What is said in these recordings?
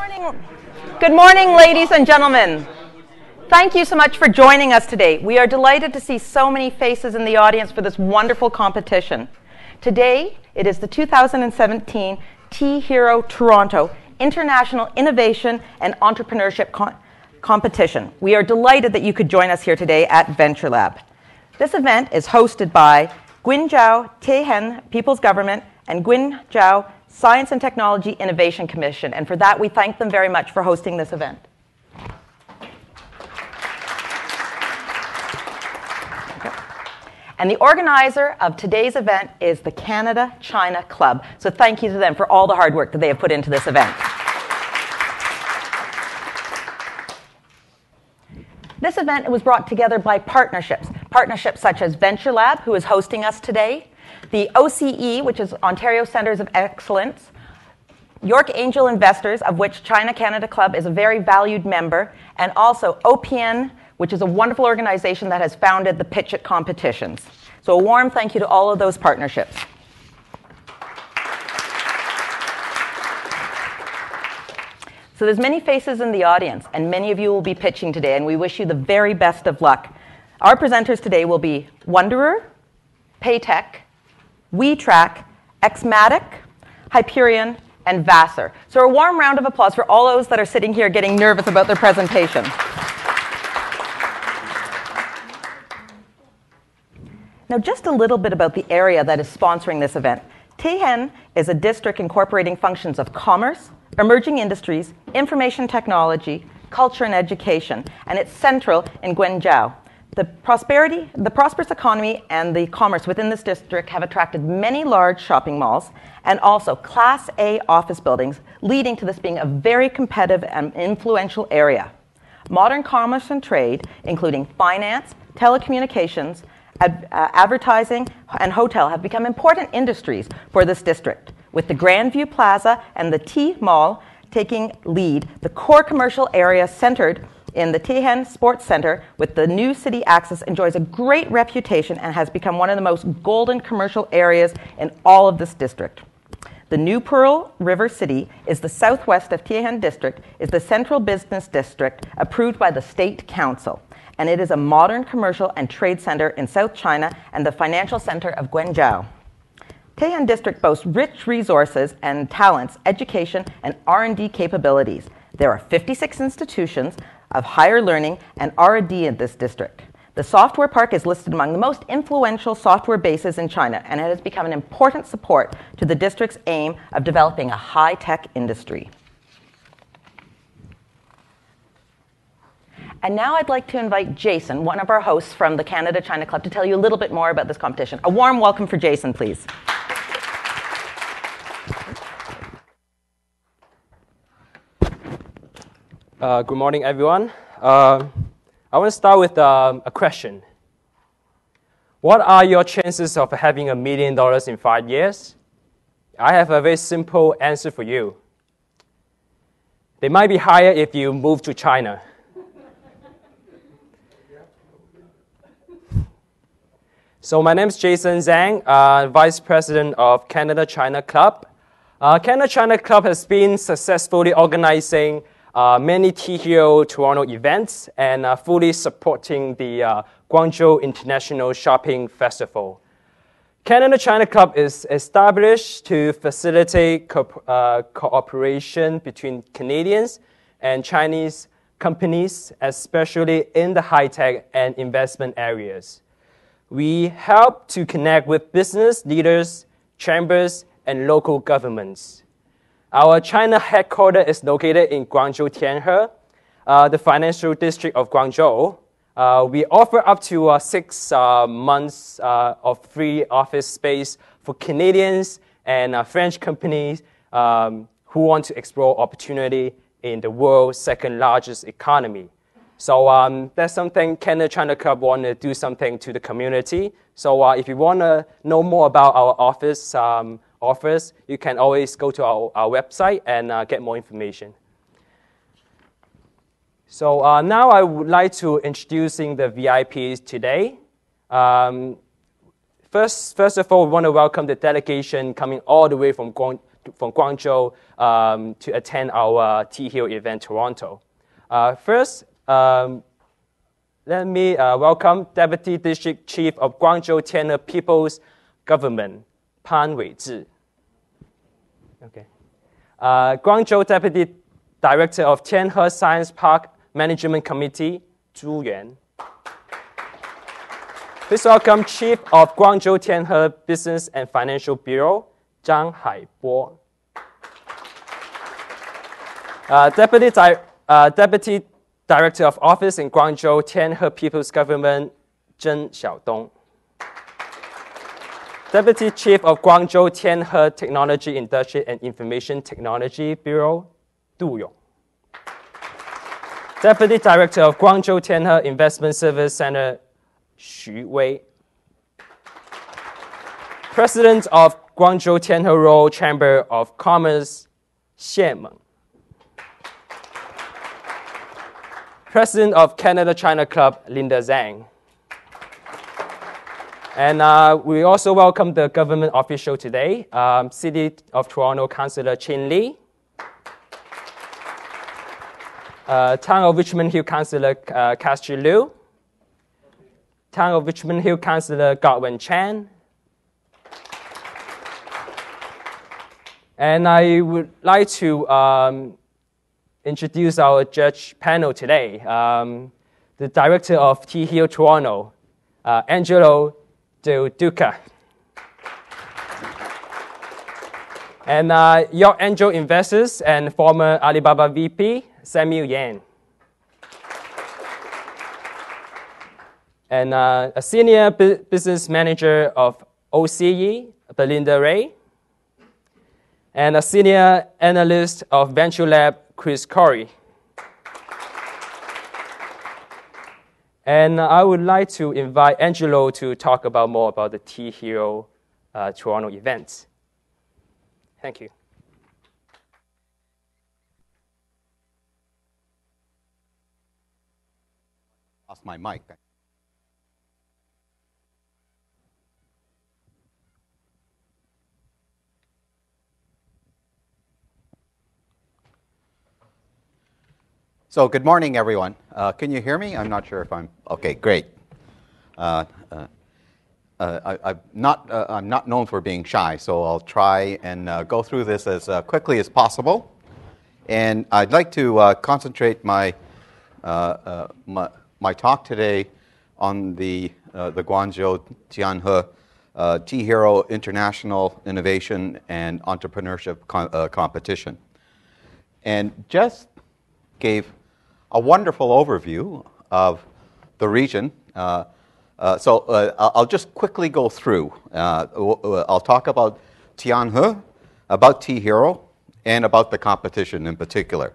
morning. Good morning, ladies and gentlemen. Thank you so much for joining us today. We are delighted to see so many faces in the audience for this wonderful competition. Today, it is the 2017 THero Toronto International Innovation and Entrepreneurship Competition. We are delighted that you could join us here today at Venture Lab. This event is hosted by Guizhou Tianhe People's Government and Guizhou Science and Technology Innovation Commission, and for that we thank them very much for hosting this event. And the organizer of today's event is the Canada-China Club. So thank you to them for all the hard work that they have put into this event. This event was brought together by partnerships such as Venture Lab, who is hosting us today, the OCE, which is Ontario Centres of Excellence, York Angel Investors, of which China-Canada Club is a very valued member, and also OPN, which is a wonderful organization that has founded the Pitch It competitions. So a warm thank you to all of those partnerships. So there's many faces in the audience, and many of you will be pitching today, and we wish you the very best of luck. Our presenters today will be Wonderer, Paytech, WeTrack, Xmatic, Hyperion, and Vassar. So a warm round of applause for all those that are sitting here getting nervous about their presentation. Now, just a little bit about the area that is sponsoring this event. Tianhe is a district incorporating functions of commerce, emerging industries, information technology, culture, and education, and it's central in Guizhou. The prosperous economy and the commerce within this district have attracted many large shopping malls and also Class A office buildings, leading to this being a very competitive and influential area. Modern commerce and trade, including finance, telecommunications, advertising, and hotel have become important industries for this district, with the Grandview Plaza and the T Mall taking lead. The core commercial area centered in the Tianhe Sports Center with the new city access enjoys a great reputation and has become one of the most golden commercial areas in all of this district. The New Pearl River City is the southwest of Tianhe District, is the central business district approved by the State Council, and it is a modern commercial and trade center in South China and the financial center of Guizhou. Tianhe District boasts rich resources and talents, education, and R&D capabilities. There are 56 institutions of higher learning and R&D in this district. The software park is listed among the most influential software bases in China, and it has become an important support to the district's aim of developing a high-tech industry. And now I'd like to invite Jason, one of our hosts from the Canada-China Club, to tell you a little bit more about this competition. A warm welcome for Jason, please. Good morning, everyone. I want to start with a question. What are your chances of having $1 million in 5 years? I have a very simple answer for you. They might be higher if you move to China. So my name is Jason Zhang, Vice President of Canada-China Club. Canada-China Club has been successfully organizing many THero Toronto events and fully supporting the Guangzhou International Shopping Festival. Canada-China Club is established to facilitate cooperation between Canadians and Chinese companies, especially in the high-tech and investment areas. We help to connect with business leaders, chambers, and local governments. Our China headquarters is located in Guangzhou Tianhe, the financial district of Guangzhou. We offer up to 6 months of free office space for Canadians and French companies who want to explore opportunity in the world's second largest economy. So that's something Canada-China Club want to do something to the community. So if you want to know more about our offers, you can always go to our website and get more information. So now I would like to introducing the VIPs today. First of all, we want to welcome the delegation coming all the way from from Guangzhou to attend our THero event Toronto. First, let me welcome Deputy District Chief of Guangzhou Tianhe People's Government, Pan Weizhi. Okay. Guangzhou Deputy Director of Tianhe Science Park Management Committee, Zhu Yuan. Please welcome Chief of Guangzhou Tianhe Business and Financial Bureau, Zhang Haibo. Deputy Director of Office in Guangzhou Tianhe People's Government, Zheng Xiaodong. Deputy Chief of Guangzhou Tianhe Technology Industry and Information Technology Bureau, Du Yong. Deputy Director of Guangzhou Tianhe Investment Service Center, Xu Wei. President of Guangzhou Tianhe Rural Chamber of Commerce, Xie Meng. President of Canada China Club, Linda Zhang. And we also welcome the government official today, City of Toronto Councillor Chin Lee, Town of Richmond Hill Councillor Castro Liu, Town of Richmond Hill Councillor Godwin Chan. And I would like to introduce our judge panel today. The director of THero Toronto, Angelo Del Duca. And York Angel Investors and former Alibaba VP, Samuel Yan. And a senior business manager of OCE, Belinda Ray. And a senior analyst of Venture Lab, Chris Corey. And I would like to invite Angelo to talk about more about the THero Toronto event. Thank you. Lost my mic. So good morning, everyone. Can you hear me? I'm not sure if I'm okay. Great. I'm not known for being shy, so I'll try and go through this as quickly as possible. And I'd like to concentrate my talk today on the Guangzhou Tianhe THero International Innovation and Entrepreneurship Competition, and just gave a wonderful overview of the region. So I'll just quickly go through. I'll talk about Tianhe, about THero, and about the competition in particular.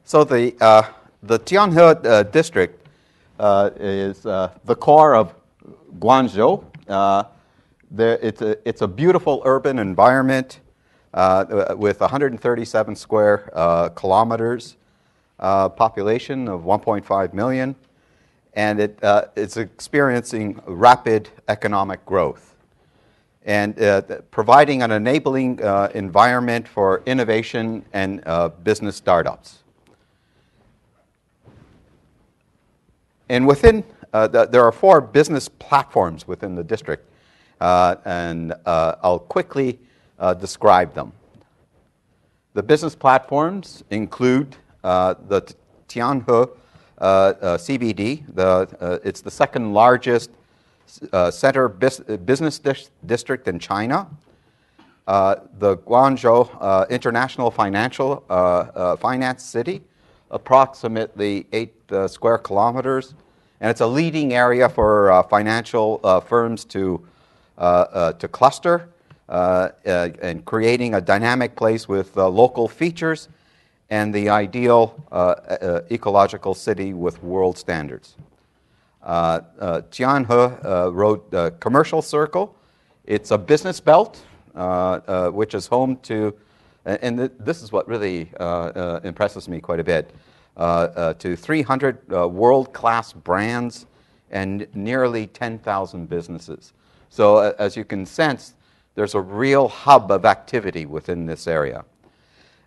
So the Tianhe district is the core of Guangzhou. It's a beautiful urban environment with 137 square kilometers, population of 1.5 million, and it's experiencing rapid economic growth and providing an enabling environment for innovation and business startups. And within, there are 4 business platforms within the district, and I'll quickly describe them. The business platforms include the Tianhe CBD. It's the second largest center business district in China. The Guangzhou International Finance City, approximately 8 square kilometers, and it's a leading area for financial firms to cluster. And creating a dynamic place with local features and the ideal ecological city with world standards. Tianhe Road Commercial Circle, it's a business belt which is home to, and this is what really impresses me quite a bit, to 300 world-class brands and nearly 10,000 businesses. So as you can sense, there's a real hub of activity within this area.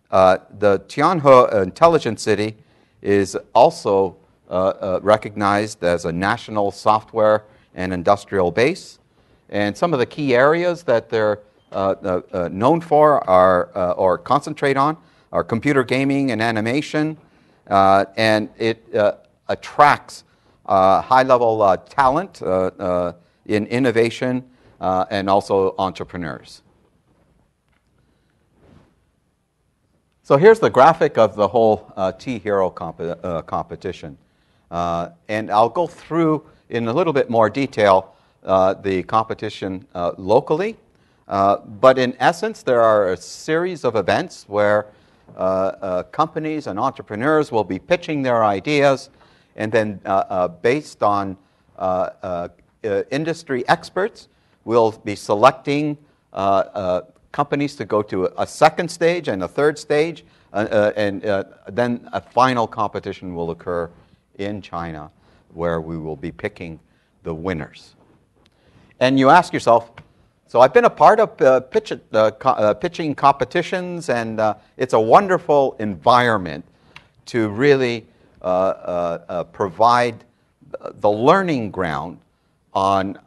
The Tianhe Intelligent City is also recognized as a national software and industrial base. And some of the key areas that they're known for are, or concentrate on, are computer gaming and animation. And it attracts high-level talent in innovation and also entrepreneurs. So here's the graphic of the whole THero competition. And I'll go through in a little bit more detail the competition locally. But in essence, there are a series of events where companies and entrepreneurs will be pitching their ideas, and then based on industry experts, we'll be selecting companies to go to a second stage and a third stage, and then a final competition will occur in China where we will be picking the winners. And you ask yourself, so I've been a part of pitching competitions, and it's a wonderful environment to really provide the learning ground on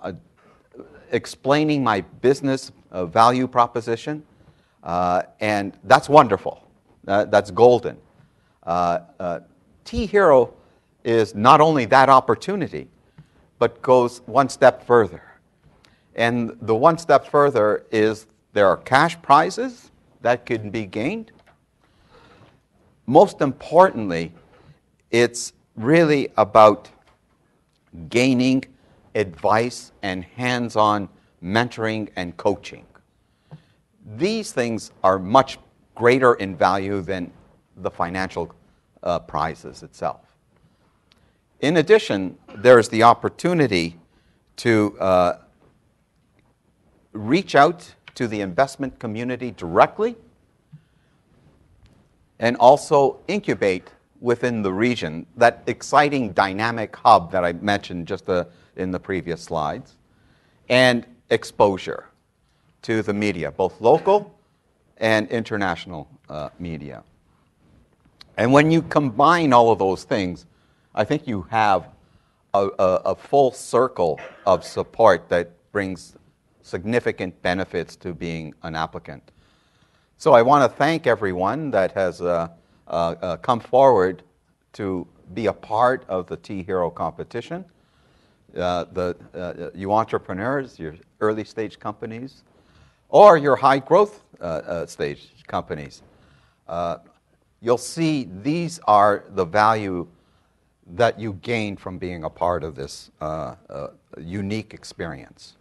explaining my business value proposition, and that's wonderful. That's golden. THero is not only that opportunity, but goes one step further. And the one step further is there are cash prizes that can be gained. Most importantly, it's really about gaining advice and hands-on mentoring and coaching. These things are much greater in value than the financial prizes itself. In addition, there is the opportunity to reach out to the investment community directly and also incubate within the region that exciting dynamic hub that I mentioned just in the previous slides, and exposure to the media, both local and international media. And when you combine all of those things, I think you have a full circle of support that brings significant benefits to being an applicant. So I want to thank everyone that has come forward to be a part of the THero competition. You entrepreneurs, your early stage companies, or your high growth stage companies. You'll see these are the value that you gain from being a part of this unique experience.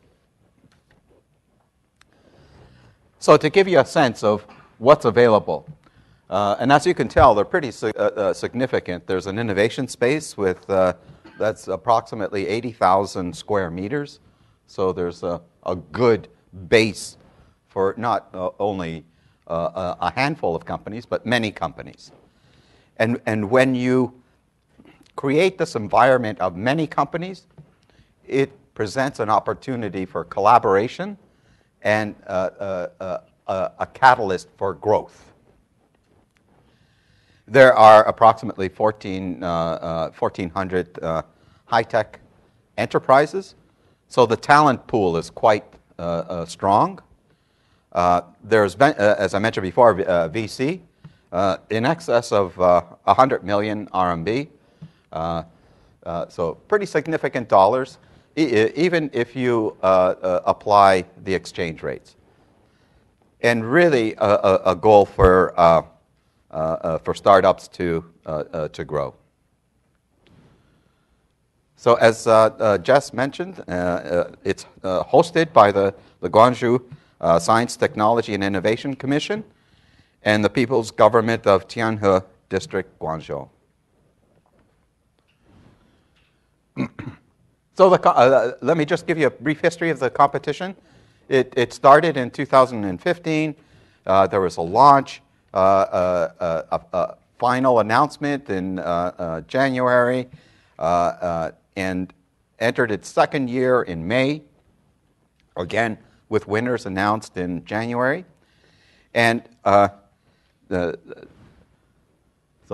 So to give you a sense of what's available, and as you can tell, they're pretty significant. There's an innovation space with that's approximately 80,000 square meters. So there's a good base for not only a handful of companies, but many companies. And when you create this environment of many companies, it presents an opportunity for collaboration and a catalyst for growth. There are approximately 1,400 high-tech enterprises, so the talent pool is quite strong. There's been, as I mentioned before, VC in excess of 100 million RMB, so pretty significant dollars, even if you apply the exchange rates. And really a goal for startups to grow. So as Jess mentioned, it's hosted by the Guangzhou Science, Technology, and Innovation Commission and the People's Government of Tianhe District, Guangzhou. So let me just give you a brief history of the competition. It started in 2015. There was a launch, a final announcement in January, and entered its second year in May. Again, with winners announced in January. And so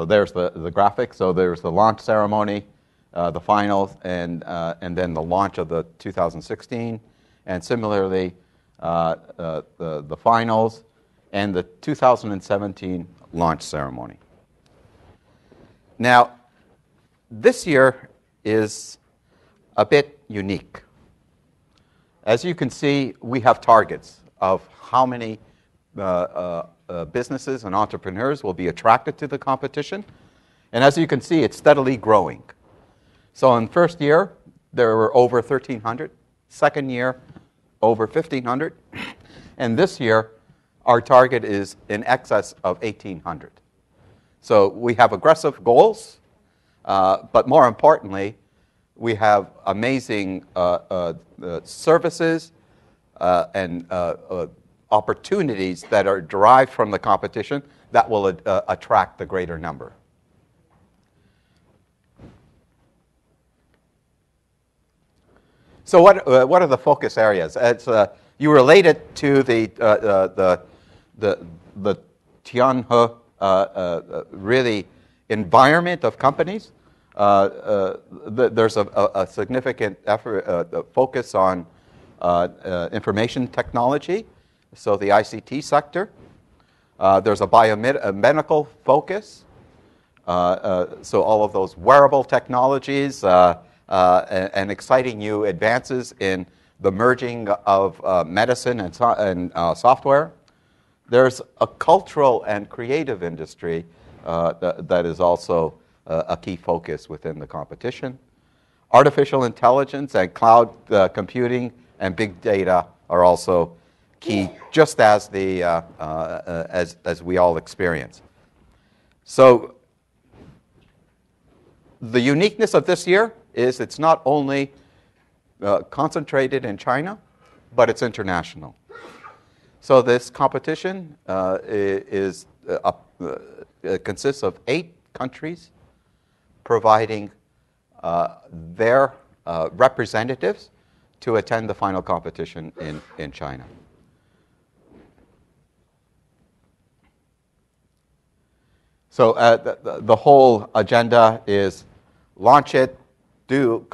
there's the graphic. So there's the launch ceremony, the finals, and then the launch of the 2016. And similarly, the finals and the 2017 launch ceremony. Now, this year is a bit unique. As you can see, we have targets of how many businesses and entrepreneurs will be attracted to the competition. And as you can see, it's steadily growing. So in first year, there were over 1,300. Second year, over 1,500. And this year, our target is in excess of 1,800. So we have aggressive goals, but more importantly, we have amazing services and opportunities that are derived from the competition that will attract the greater number. So what are the focus areas? You relate it to the Tianhe really environment of companies. There's a significant effort, focus on information technology, so the ICT sector. There's a biomedical focus, so all of those wearable technologies and exciting new advances in the merging of medicine and software. There's a cultural and creative industry that is also a key focus within the competition. Artificial intelligence and cloud computing and big data are also key, just as as we all experience. So the uniqueness of this year is it's not only concentrated in China, but it's international. So this competition consists of 8 countries providing their representatives to attend the final competition in China. So the whole agenda is launch it, do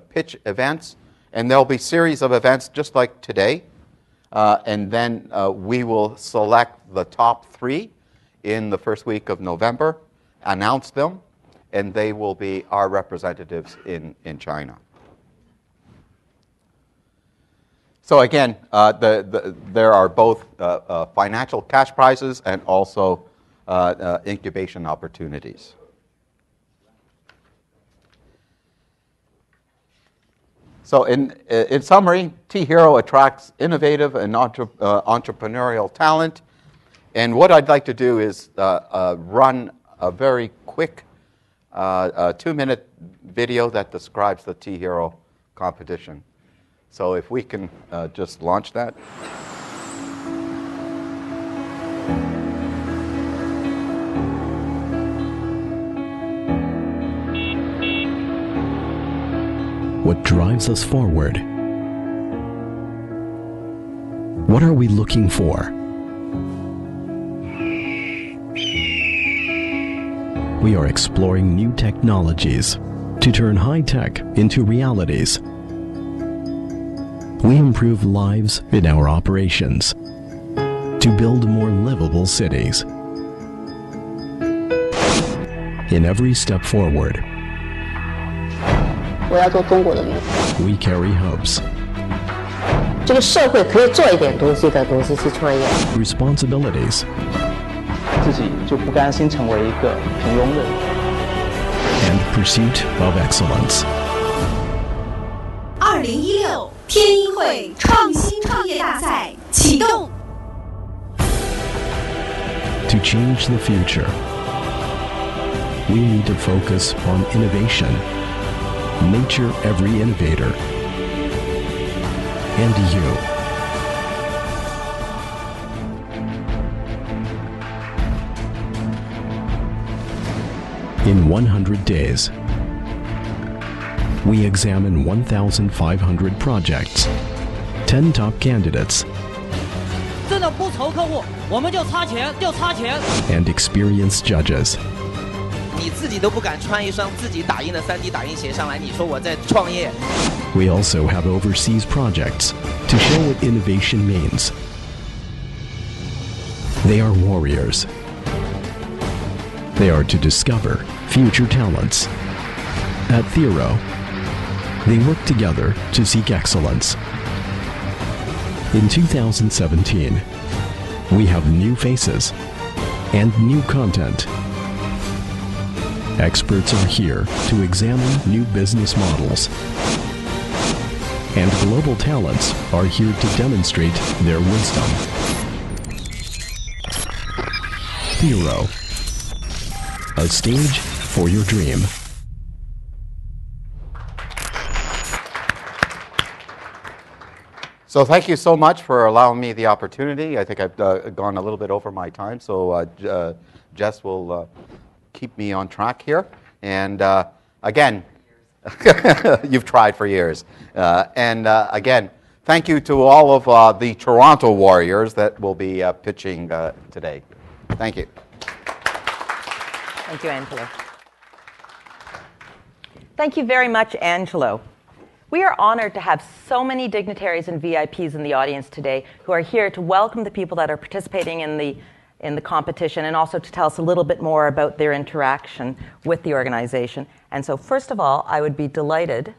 pitch events, and there'll be series of events just like today. And then we will select the top 3 in the first week of November, announce them, and they will be our representatives in China. So again, there are both financial cash prizes and also incubation opportunities. So in summary, THero attracts innovative and entrepreneurial talent. And what I'd like to do is run a very quick 2-minute video that describes the THero competition. So if we can just launch that. What drives us forward? What are we looking for? We are exploring new technologies to turn high-tech into realities. We improve lives in our operations to build more livable cities. In every step forward, 我要做中国的女人。 we carry hopes, 这个社会可以做一点东西的东西去创业。 responsibilities, 自己就不甘心成为一个平庸的人。 and pursuit of excellence. 2016天一会创新创业大赛启动。 To change the future, we need to focus on innovation, nature every innovator, and you. In 100 days, we examine 1,500 projects 10 top candidates, 真的不愁客户，我们就差钱，就差钱。 and experienced judges. 你自己都不敢穿一双自己打印的3D 打印鞋上来，你说我在创业？ We also have overseas projects to show what innovation means. They are warriors. They are to discover future talents. At THero, they work together to seek excellence. In 2017, we have new faces and new content. Experts are here to examine new business models. And global talents are here to demonstrate their wisdom. THero, a stage for your dream. So thank you so much for allowing me the opportunity. I think I've gone a little bit over my time, so Jess will keep me on track here. And again, you've tried for years. And again, thank you to all of the Toronto Warriors that will be pitching today. Thank you. Thank you, Angelo. Thank you very much, Angelo. We are honored to have so many dignitaries and VIPs in the audience today who are here to welcome the people that are participating in the competition and also to tell us a little bit more about their interaction with the organization. And so first of all, I would be delighted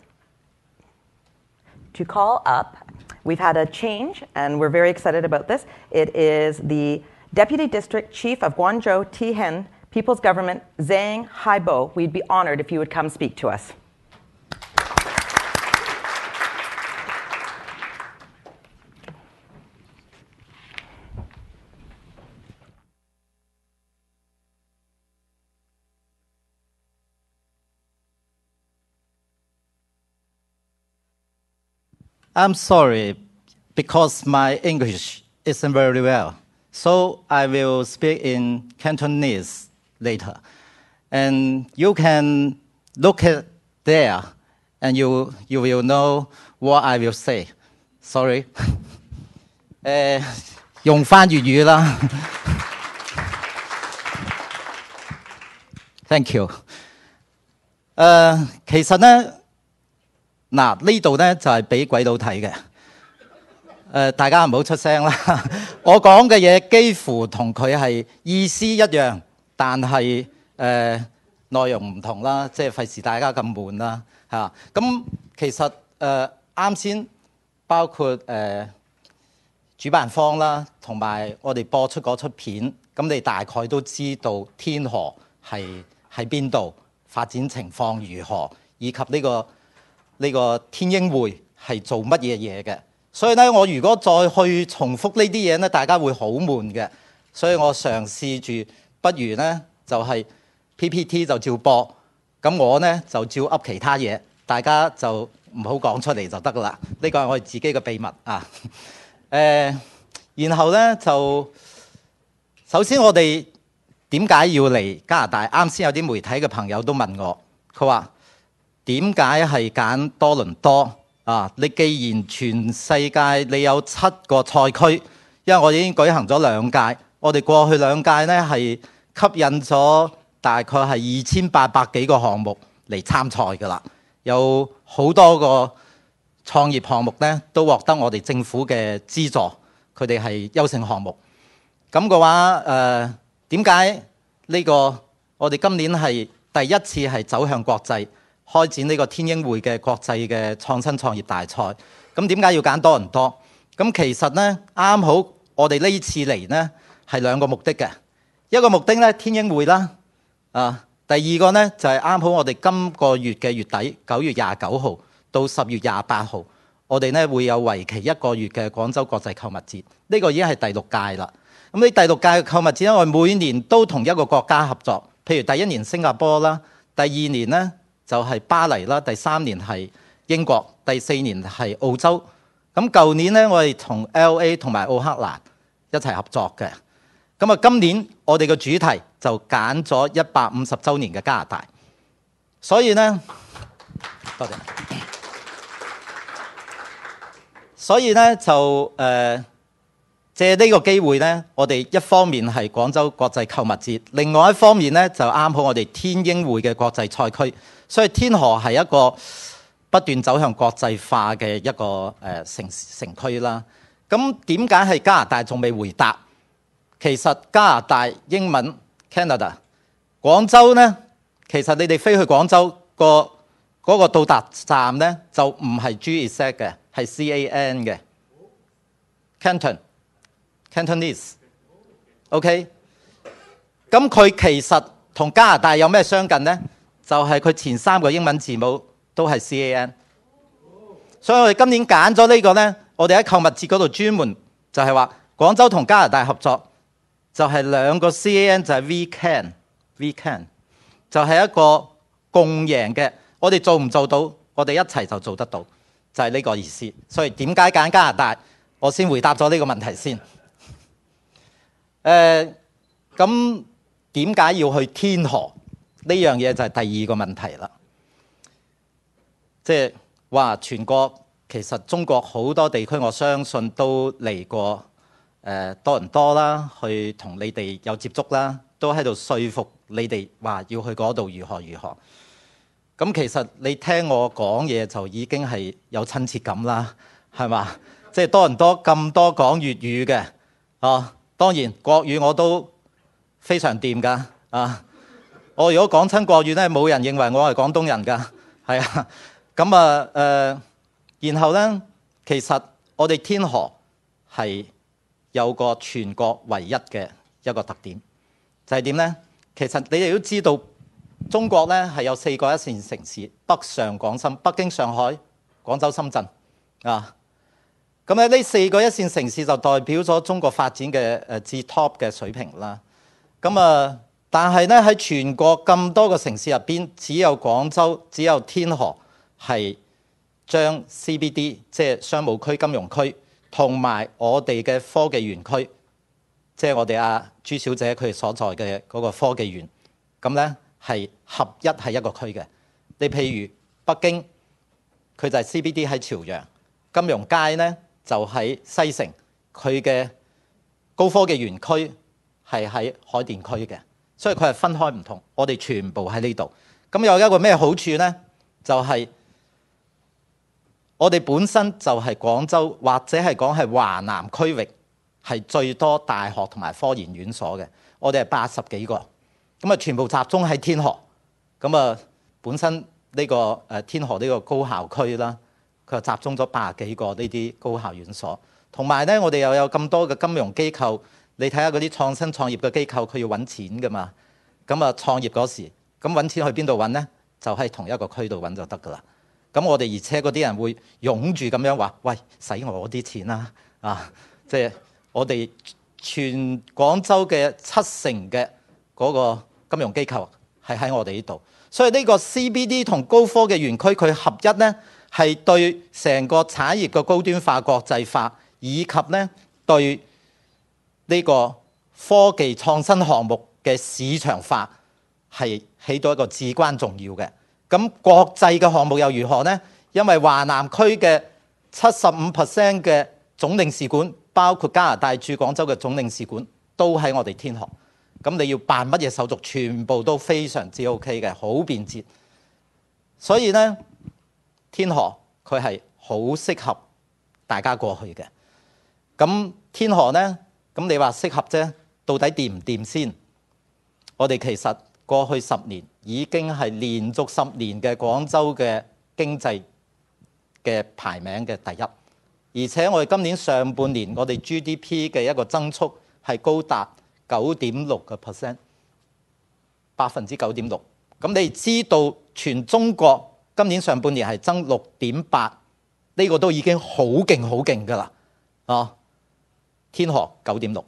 to call up, we've had a change and we're very excited about this. It is the Deputy District Chief of Guangzhou Tihen People's Government, Zhang Haibo. We'd be honored if you would come speak to us. I'm sorry, because my English isn't very well. So I will speak in Cantonese later. And you can look at there, and you will know what I will say. Sorry. 用返粵語啦。Thank you. 其實呢。嗱，呢度咧就係俾鬼佬睇嘅，大家唔好出聲啦。我講嘅嘢幾乎同佢係意思一樣，但係內容唔同啦，即係費事大家咁悶啦嚇。咁其實啱先包括主辦方啦，同埋我哋播出嗰出片，咁你大概都知道天河係喺邊度，發展情況如何，以及呢個天鷹會係做乜嘢嘢嘅，所以咧我如果再去重複呢啲嘢咧，大家會好悶嘅，所以我嘗試住，不如咧就係 PPT 就照播，咁我咧就照噏其他嘢，大家就唔好講出嚟就得噶啦，呢個係我哋自己嘅秘密啊。然後咧就首先我哋點解要嚟加拿大？啱先有啲媒體嘅朋友都問我，佢話。點解係揀多倫多啊？你既然全世界你有7個賽區，因為我已經舉行咗2屆，我哋過去2屆呢係吸引咗大概係2800幾個項目嚟參賽㗎啦，有好多個創業項目呢都獲得我哋政府嘅資助，佢哋係優勝項目。咁嘅話點解呢個我哋今年係第一次係走向國際？開展呢個天鷹會嘅國際嘅創新創業大賽，咁點解要揀多倫多？咁其實呢，啱好我哋呢次嚟呢係2個目的嘅，一個目的呢天鷹會啦，第二個呢就係啱好我哋今個月嘅月底9月29號到10月28號，我哋呢會有為期1個月嘅廣州國際購物節，呢個已經係第6屆啦。咁呢第6屆嘅購物節，我哋每年都同一個國家合作，譬如第1年新加坡啦，第2年呢。就係巴黎啦，第3年係英國，第4年係澳洲。咁舊年呢，我哋同 LA 同埋奧克蘭一齊合作嘅。咁今年我哋嘅主題就揀咗150週年嘅加拿大。所以呢，多謝。所以咧就借呢個機會咧，我哋一方面係廣州國際購物節，另外一方面咧就啱好我哋天英會嘅國際賽區，所以天河係一個不斷走向國際化嘅一個城區啦。咁點解係加拿大仲未回答？其實加拿大英文 Canada， 廣州咧，其實你哋飛去廣州嗰個到達站咧就唔係 GZ 嘅，係 CAN 嘅 Cantonese。OK， 咁佢其實同加拿大有咩相近呢？就係佢前3個英文字母都係 CAN。所以我哋今年揀咗呢個呢，我哋喺購物節嗰度專門就係話廣州同加拿大合作，就係2個 CAN 就係 We Can， 就係一個共贏嘅。我哋做唔做到，我哋一齊就做得到，就係呢個意思。所以點解揀加拿大？我先回答咗呢個問題先。咁點解要去天河？呢樣嘢就係第2個問題啦。即係話全國其實中國好多地區，我相信都嚟過多倫多啦，去同你哋有接觸啦，都喺度說服你哋話要去嗰度如何如何。咁其實你聽我講嘢就已經係有親切感啦，係嘛？即係多倫多咁多講粵語嘅，當然國語我都非常掂㗎。我如果講親國語咧，冇人認為我係廣東人㗎，係啊。咁然後咧，其實我哋天河係有個全國唯一嘅一個特點，就係點咧？其實你哋都知道，中國咧係有4個一線城市，北上廣深，北京、上海、廣州、深圳啊。咁咧呢4個一線城市就代表咗中國發展嘅至 top 嘅水平啦。咁但係咧喺全國咁多個城市入邊，只有廣州、只有天河係將 CBD 即係商務區、金融區同埋我哋嘅科技園區，即係我哋朱小姐佢所在嘅嗰個科技園，咁咧係合一係一個區嘅。你譬如北京，佢就係 CBD 喺朝陽，金融街咧就喺西城，佢嘅高科技園區係喺海淀區嘅，所以佢係分開唔同。我哋全部喺呢度。咁有一個咩好處呢？就係我哋本身就係廣州或者係講係華南區域係最多大學同埋科研院所嘅。我哋係80幾個，咁全部集中喺天河。咁本身呢個天河呢個高校區啦，佢就集中咗80幾個呢啲高校院所，同埋咧我哋又有咁多嘅金融機構。你睇下嗰啲創新創業嘅機構，佢要揾錢噶嘛？咁創業嗰時，咁揾錢去邊度揾呢？就喺同一個區度揾就得噶啦。咁我哋而且嗰啲人會擁住咁樣話：喂，使我啲錢啦！即係我哋全廣州嘅70%嘅嗰個金融機構係喺我哋呢度。所以呢個 CBD 同高科技園區佢合一呢，係對成個產業嘅高端化、國際化，以及呢對呢個科技創新項目嘅市場化係起到一個至關重要嘅。咁國際嘅項目又如何呢？因為華南區嘅75% 嘅總領事館，包括加拿大駐廣州嘅總領事館，都喺我哋天河。咁你要辦乜嘢手續，全部都非常之 OK 嘅，好便捷。所以呢，天河佢係好適合大家過去嘅。咁天河呢？咁你話適合啫，到底掂唔掂先？我哋其實過去10年已經係連續10年嘅廣州嘅經濟嘅排名嘅第一，而且我哋今年上半年我哋 GDP 嘅一個增速係高達9.6%， 9.6%。咁你知道全中國今年上半年係增6.8%，呢個都已經好勁好勁㗎啦，天河9.6%，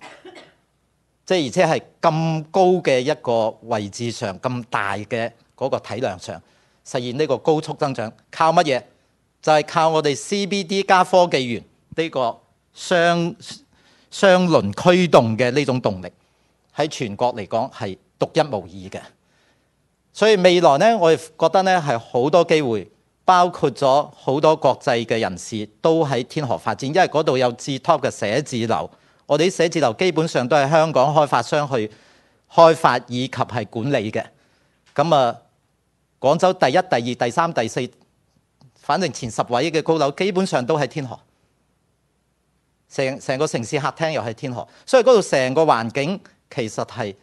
即係而且係咁高嘅一個位置上，咁大嘅嗰個體量上，實現呢個高速增長，靠乜嘢？就係靠我哋 CBD 加科技園呢個雙輪驅動嘅呢種動力，喺全國嚟講係獨一無二嘅。所以未來呢，我哋覺得呢係好多機會，包括咗好多國際嘅人士都喺天河發展，因為嗰度有至 top 嘅寫字樓。我哋啲寫字樓基本上都係香港開發商去開發以及係管理嘅。咁啊，廣州第一、第二、第三、第四，反正前10位嘅高樓基本上都喺天河。成個城市客廳又係天河，所以嗰度成個環境其實係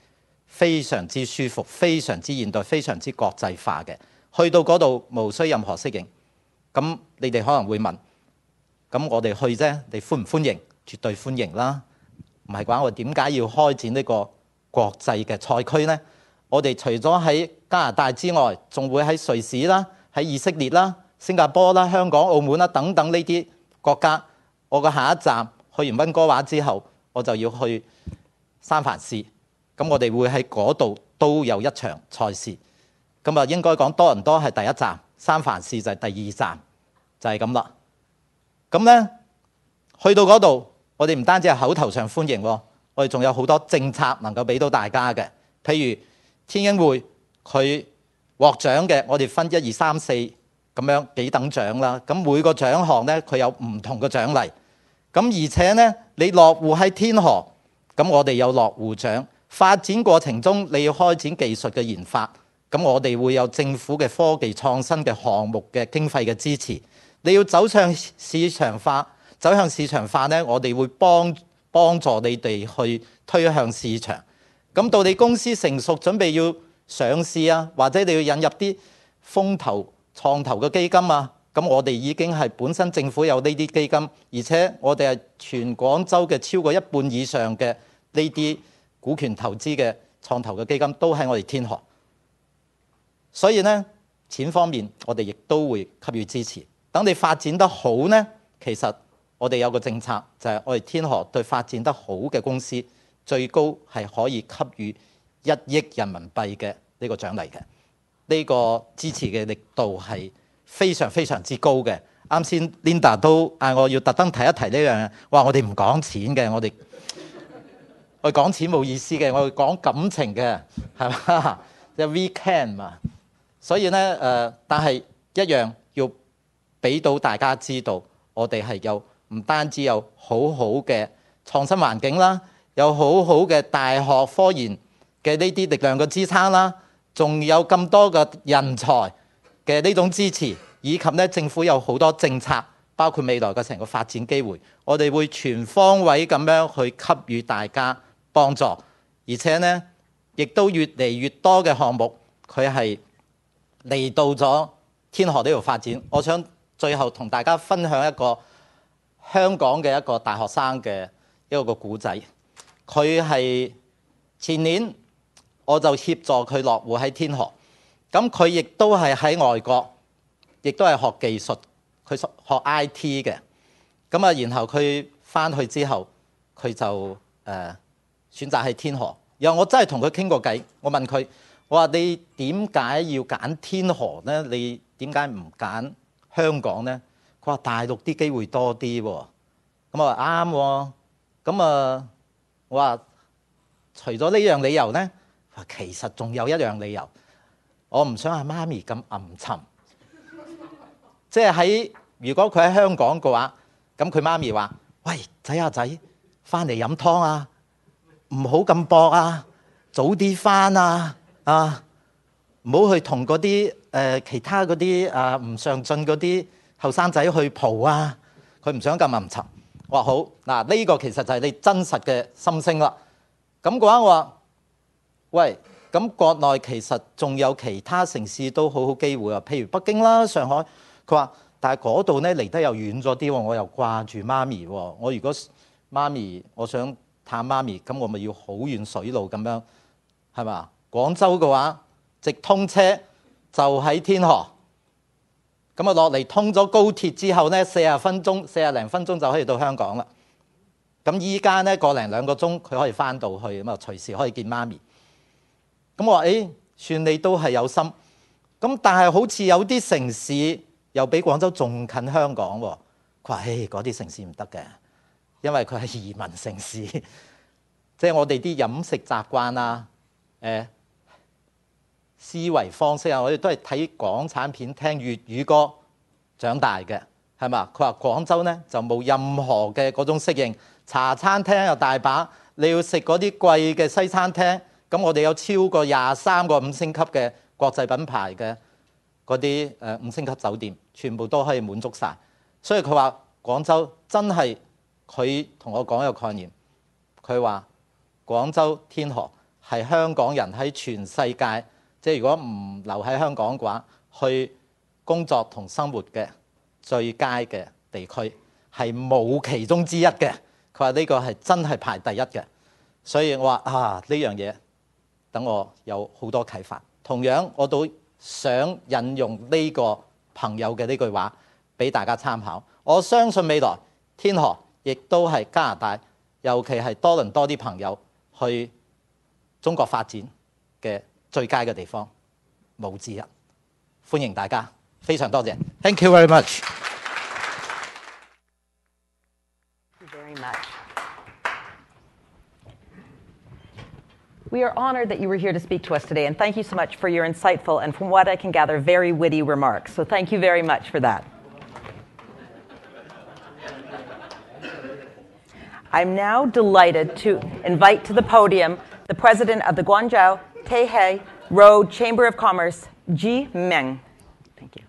非常之舒服、非常之現代、非常之國際化嘅。去到嗰度無需任何適應。咁你哋可能會問，咁我哋去啫，你歡唔歡迎？絕對歡迎啦。唔係嘅話，我點解要開展呢個國際嘅賽區呢？我哋除咗喺加拿大之外，仲會喺瑞士啦、喺以色列啦、新加坡啦、香港、澳門啦等等呢啲國家。我個下一站去完溫哥華之後，我就要去三藩市。咁我哋會喺嗰度都有一場賽事。咁啊，應該講多倫多係第一站，三藩市就係第二站，就係咁啦。咁呢，去到嗰度，我哋唔單止係口頭上歡迎，我哋仲有好多政策能夠俾到大家嘅。譬如天鷹會佢獲獎嘅，我哋分1、2、3、4咁樣幾等獎啦。咁每個獎項呢，佢有唔同嘅獎勵。咁而且呢，你落戶喺天河，咁我哋有落戶獎。發展過程中你要開展技術嘅研發，咁我哋會有政府嘅科技創新嘅項目嘅經費嘅支持。你要走向市場化，呢，我哋會幫助你哋去推向市場。咁到你公司成熟準備要上市啊，或者你要引入啲風投創投嘅基金啊，咁我哋已經係本身政府有呢啲基金，而且我哋係全廣州嘅超過1半以上嘅呢啲股權投資嘅創投嘅基金都喺我哋天河。所以呢，錢方面我哋亦都會給予支持。等你發展得好呢，其實我哋有個政策就係我哋天河對發展得好嘅公司最高係可以給予1億人民幣嘅呢個獎勵嘅。呢個支持嘅力度係非常非常之高嘅。啱先 Linda 都嗌我要特登提一提呢樣嘢，話我哋唔講錢嘅，我哋講錢冇意思嘅，我哋講感情嘅，係嘛？即係 weekend 嘛。所以呢，但係一樣要俾到大家知道，我哋係有唔單止有好好嘅創新環境啦，有好好嘅大學科研嘅呢啲力量嘅支撐啦，仲有咁多嘅人才嘅呢種支持，以及呢政府有好多政策，包括未來嘅成個發展機會，我哋會全方位咁樣去給予大家幫助，而且呢，亦都越嚟越多嘅項目，佢係嚟到咗天河呢度發展。我想最後同大家分享一個香港嘅一個大學生嘅一個故仔。佢係前年我就協助佢落戶喺天河，咁佢亦都係喺外國，亦都係學技術，佢學 IT 嘅。咁啊，然後佢翻去之後，佢就選擇喺天河。然後我真係同佢傾過偈，我問佢，我話你點解要揀天河呢？你點解唔揀香港呢？佢話大陸啲機會多啲喎。咁我話啱喎。咁我話除咗呢樣理由呢，其實仲有一樣理由，我唔想阿媽咪咁暗沉。即係如果佢喺香港嘅話，咁佢媽咪話：喂，仔啊仔，翻嚟飲湯啊，唔好咁搏啊，早啲翻啊，唔好去同嗰啲其他嗰啲唔上進嗰啲後生仔去蒲啊。佢唔想咁暗沉。我話好，嗱，呢個其實就係你真實嘅心聲啦。咁嘅話，我話喂，咁國內其實仲有其他城市都好好機會啊，譬如北京啦、上海。佢話，但係嗰度呢離得又遠咗啲喎，我又掛住媽咪喎。我如果媽咪，我想探媽咪，咁我咪要好遠水路咁樣，係嘛？廣州嘅話，直通車就喺天河。咁啊落嚟通咗高鐵之後呢，40零分鐘就可以到香港啦。咁依家呢個零2個鐘佢可以翻到去，咁啊隨時可以見媽咪。咁我話算你都係有心。咁但係好似有啲城市又比廣州仲近香港喎。佢話嗰啲城市唔得嘅，因為佢係移民城市，即係我哋啲飲食習慣啊、思維方式啊，我哋都係睇港產片、聽粵語歌長大嘅，係嘛？佢話廣州呢就冇任何嘅嗰種適應，茶餐廳又大把，你要食嗰啲貴嘅西餐廳，咁我哋有超過23個5星級嘅國際品牌嘅嗰啲5星級酒店，全部都可以滿足晒。所以佢話廣州真係，佢同我講一個概念，佢話廣州天河係香港人喺全世界，即係如果唔留喺香港嘅話，去工作同生活嘅最佳嘅地區，係冇其中之一嘅。佢話呢個係真係排第一嘅，所以我話啊，呢樣嘢等我有好多啟發。同樣我都想引用呢個朋友嘅呢句話俾大家參考。我相信未來天河亦都係加拿大，尤其係多倫多啲朋友去中國發展嘅最佳嘅地方，冇之一。歡迎大家，非常多謝。Thank you very much. Thank you very much. We are honored that you were here to speak to us today, and thank you so much for your insightful and, from what I can gather, very witty remarks. So thank you very much for that. I'm now delighted to invite to the podium the president of the Guangzhou THero Chamber of Commerce, Ji Meng. Thank you.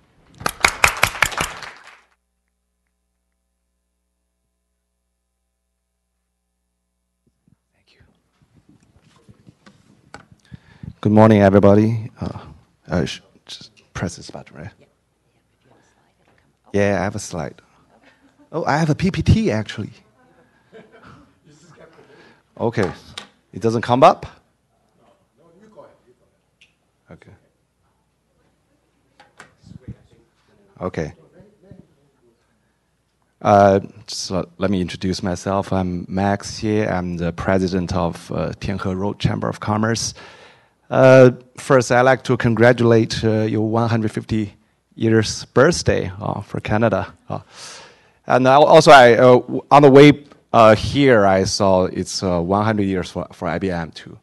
Thank you. Good morning, everybody. Just press this button, right? Yeah, I have a slide. Oh, I have a PPT, actually. Okay. It doesn't come up? No, you go ahead. Okay. Just let me introduce myself. I'm Max here. I'm the president of THero Chamber of Commerce. First, I'd like to congratulate your 150 years birthday for Canada. And also, on the way here, I saw it's 100 years for IBM too.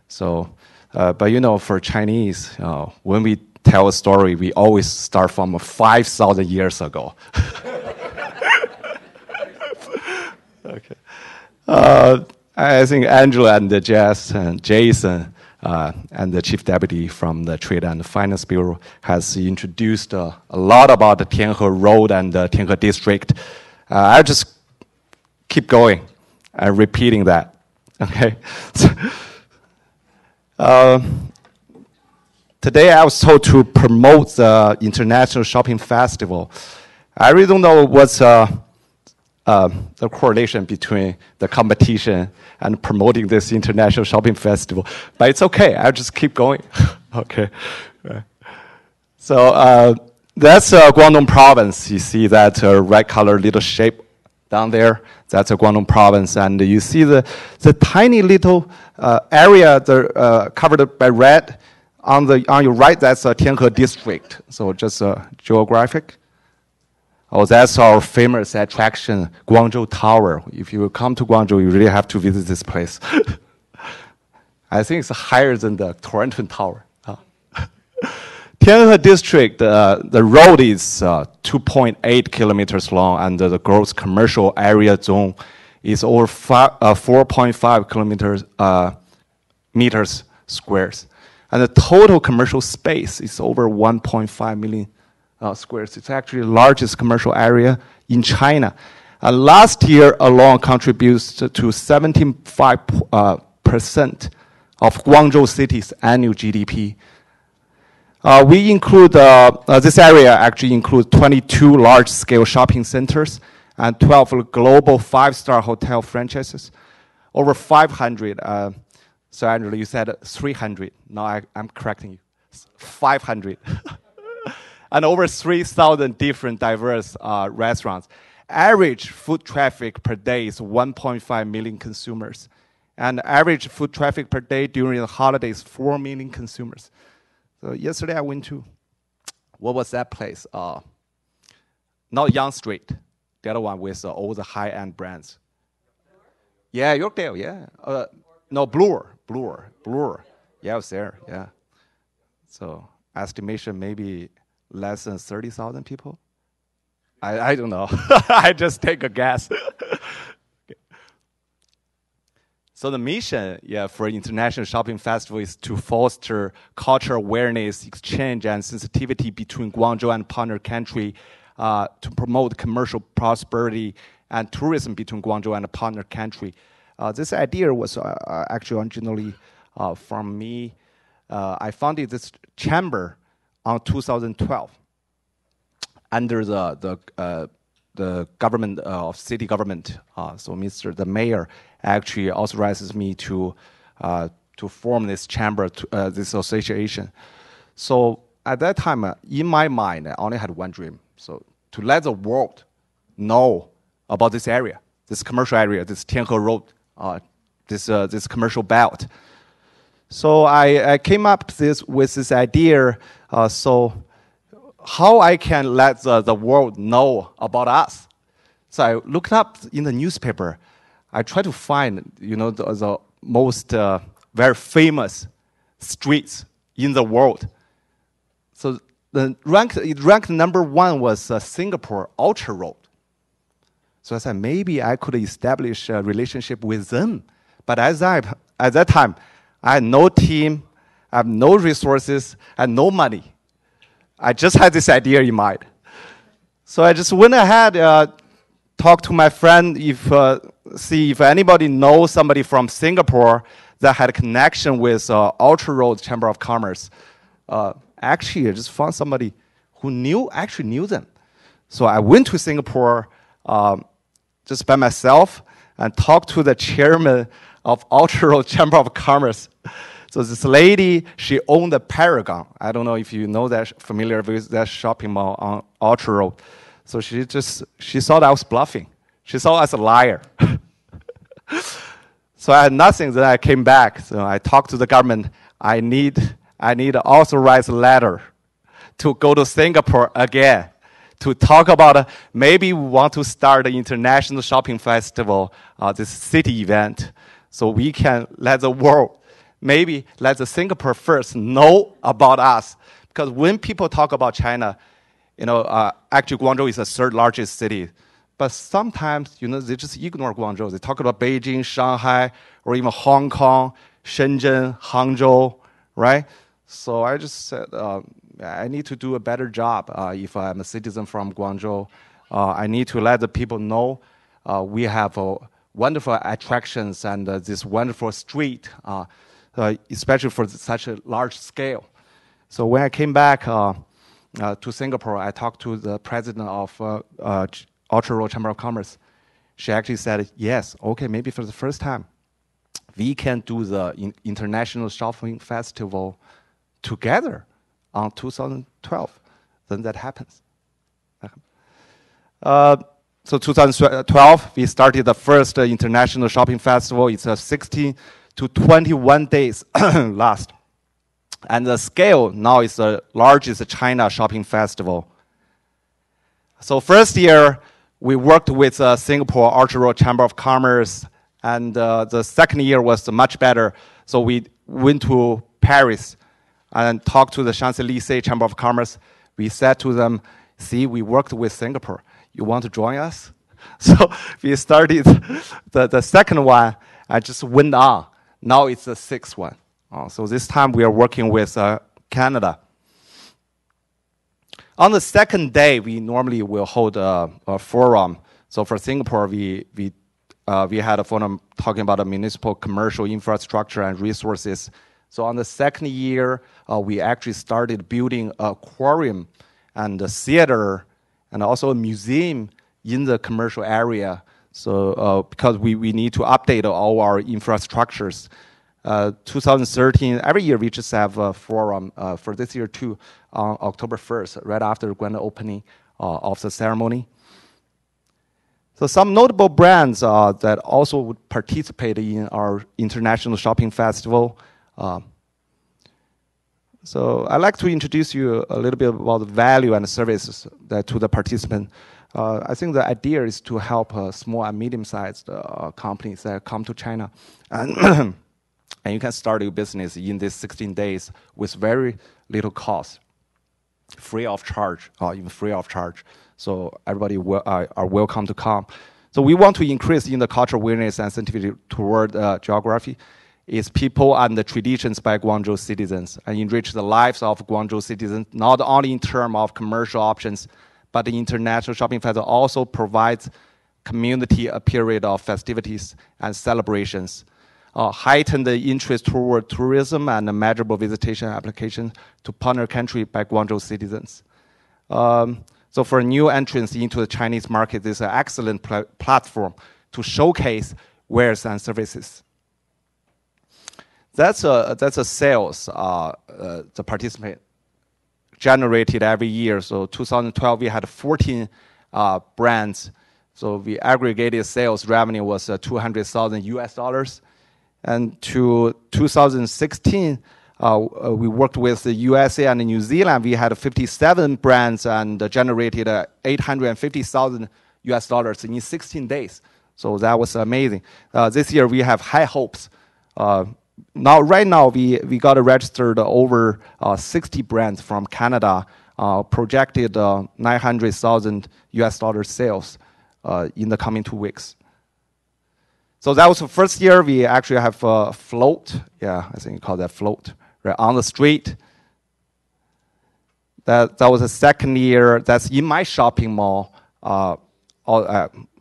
So, but you know, for Chinese, when we tell a story, we always start from 5,000 years ago. Okay. I think Angela and Jess and Jason and the chief deputy from the Trade and Finance Bureau has introduced a lot about the Tianhe Road and the Tianhe District. I'll just keep going and repeating that. Okay. Today I was told to promote the International Shopping Festival. I really don't know what's the correlation between the competition and promoting this International Shopping Festival, but it's okay. I'll just keep going. Okay. So that's Guangdong Province. You see that red color little shape down there. That's Guangdong Province, and you see the tiny little area covered by red. On your right, that's Tianhe District. So just geographic. Oh, that's our famous attraction, Guangzhou Tower. If you come to Guangzhou, you really have to visit this place. I think it's higher than the Toronto Tower. Tianhe District, the road is 2.8 kilometers long, and the gross commercial area zone is over 4.5 meters squares. And the total commercial space is over 1.5 million squares. It's actually the largest commercial area in China. Last year alone contributes to 75% of Guangzhou City's annual GDP. We include, this area actually includes 22 large-scale shopping centers and 12 global five-star hotel franchises, over 500. So Angela, you said 300. Now I'm correcting you. 500. And over 3,000 different diverse restaurants. Average foot traffic per day is 1.5 million consumers. And average foot traffic per day during the holidays, 4 million consumers. So yesterday I went to, what was that place? Not Yonge Street. The other one with all the high-end brands. Yeah, Yorkdale, yeah. No, Bloor. Yeah, I was there, yeah. So estimation maybe less than 30,000 people I don't know. I just take a guess. So the mission, for International Shopping Festival is to foster cultural awareness, exchange, and sensitivity between Guangzhou and partner country, to promote commercial prosperity and tourism between Guangzhou and a partner country. This idea was actually originally from me. I founded this chamber on 2012 under the government of city government. So the mayor actually authorizes me to form this chamber, this association. So at that time, in my mind, I only had one dream. So to let the world know about this area, this commercial area, this THero Road, this commercial belt. So I came up with this idea. So how I can let the world know about us. So I looked up in the newspaper. I tried to find, the most very famous streets in the world. So it ranked number 1 was Singapore Orchard Road. So I said maybe I could establish a relationship with them. But at that time, I had no team, I have no resources, and no money. I just had this idea in mind. So I just went ahead, talked to my friend, see if anybody knows somebody from Singapore that had a connection with Orchard Road Chamber of Commerce. Actually, I just found somebody who actually knew them. So I went to Singapore just by myself and talked to the chairman of Orchard Road Chamber of Commerce. So this lady, she owned the Paragon. I don't know if you know that, familiar with that shopping mall on Orchard Road. So she thought I was bluffing. She saw us a liar. So I had nothing. Then I came back. So I talked to the government. I need an authorized letter to go to Singapore again to talk about maybe we want to start an international shopping festival, this city event, so we can let the world, maybe let the Singapore first know about us. Because when people talk about China, actually Guangzhou is the 3rd largest city. But sometimes, they just ignore Guangzhou. They talk about Beijing, Shanghai, or even Hong Kong, Shenzhen, Hangzhou, right? So I just said, I need to do a better job if I'm a citizen from Guangzhou. I need to let the people know we have wonderful attractions and this wonderful street, especially for such a large scale. So when I came back to Singapore, I talked to the president of Orchard Road Chamber of Commerce. She actually said, yes, okay, maybe for the first time, we can do the International Shopping Festival together on 2012. Then that happens. So 2012, we started the first International Shopping Festival. It's 16 to 21 days last. And the scale now is the largest China shopping festival. So first year, we worked with Singapore Orchard Road Chamber of Commerce, and the second year was much better. So we went to Paris and talked to the Champs-Élysées Chamber of Commerce. We said to them, see, we worked with Singapore. You want to join us? So we started the second one and just went on. Now it's the 6th one. So this time we are working with Canada. On the second day, we normally will hold a forum. So for Singapore, we had a forum talking about the municipal commercial infrastructure and resources. So on the second year, we actually started building an aquarium and a theater and also a museum in the commercial area. So because we need to update all our infrastructures. 2013, every year we just have a forum. For this year too, on October 1st, right after the grand opening of the ceremony. So some notable brands that also would participate in our International Shopping Festival. So I'd like to introduce you a little bit about the value and the services to the participant. I think the idea is to help small and medium-sized companies that come to China. And and you can start your business in these 16 days with very little cost. free of charge, even free of charge. So everybody are welcome to come. So we want to increase in the cultural awareness and sensitivity toward geography, its people and the traditions by Guangzhou citizens, and enrich the lives of Guangzhou citizens, not only in terms of commercial options, but the International Shopping Festival also provides community a period of festivities and celebrations, heighten the interest toward tourism and a measurable visitation applications to partner country by Guangzhou citizens. So for new entrants into the Chinese market, this is an excellent platform to showcase wares and services. That's a sales the participant generated every year. So 2012 we had 14 brands. So the aggregated sales revenue was $200,000 and to 2016 we worked with the USA and New Zealand. We had 57 brands and generated $850,000 in 16 days. So that was amazing. This year we have high hopes. Right now we got registered over 60 brands from Canada, projected $900,000 sales in the coming 2 weeks. So that was the first year. We actually have a float. Yeah, I think you call that float. Right on the street. That was the second year. That's in my shopping mall. I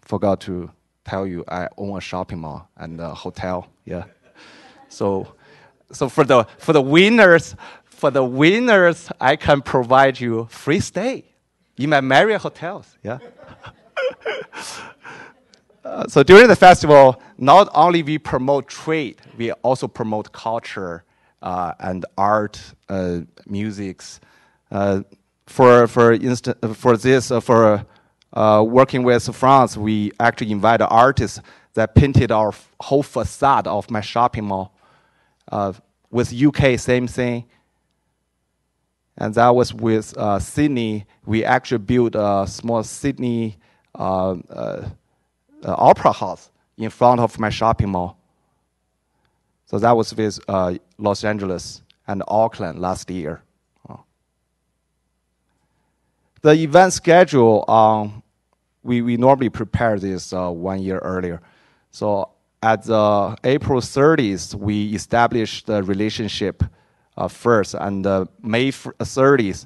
forgot to tell you, I own a shopping mall and a hotel. Yeah. So for the winners, I can provide you free stay in my Marriott hotels. Yeah. So during the festival, not only we promote trade, we also promote culture and art, musics. For working with France, we actually invited artists that painted our whole facade of my shopping mall. With UK, same thing. And that was with Sydney. We actually built a small Sydney opera house in front of my shopping mall. So that was with Los Angeles and Auckland last year. The event schedule, we normally prepare this 1 year earlier. So at the April 30th, we established the relationship first, and May 30th,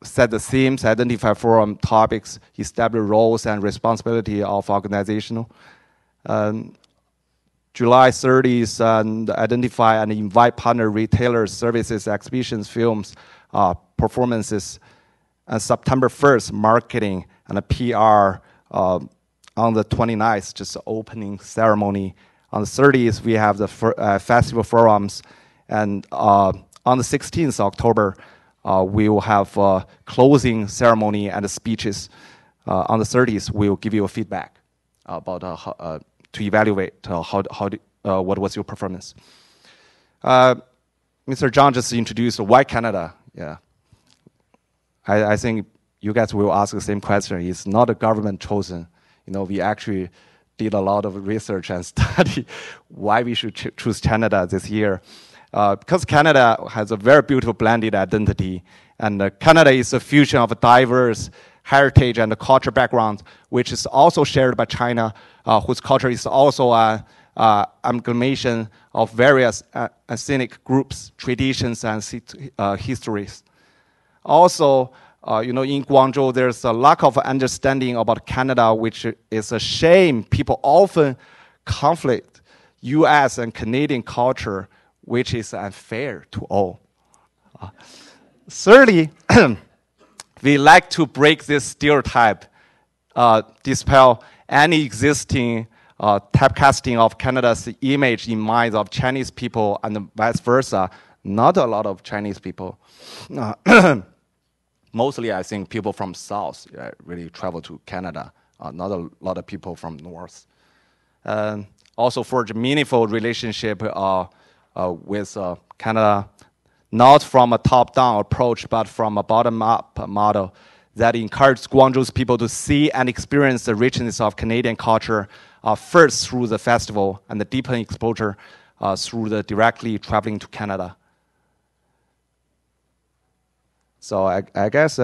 set the themes, identify forum topics, establish roles and responsibility of organizational. July 30th, and identify and invite partner retailers, services, exhibitions, films, performances. And September 1st, marketing and a PR. On the 29th, just opening ceremony. On the 30th, we have the festival forums. And on the 16th October, we will have a closing ceremony and speeches. On the 30th, we will give you a feedback about to evaluate what was your performance. Mr. John just introduced why Canada. Yeah, I think you guys will ask the same question. It's not a government chosen. We actually did a lot of research and study why we should choose Canada this year. Because Canada has a very beautiful blended identity, and Canada is a fusion of a diverse heritage and culture background, which is also shared by China, whose culture is also an amalgamation of various ethnic groups, traditions, and histories. Also, in Guangzhou, there's a lack of understanding about Canada, which is a shame. People often conflict U.S. and Canadian culture, which is unfair to all. Thirdly, we like to break this stereotype, dispel any existing typecasting of Canada's image in minds of Chinese people and vice versa. Not a lot of Chinese people. Mostly, I think people from South really travel to Canada. Not a lot of people from North. Also forge a meaningful relationship with Canada, not from a top-down approach, but from a bottom-up model that encourages Guangzhou's people to see and experience the richness of Canadian culture first through the festival and the deepen exposure through the directly traveling to Canada. So I guess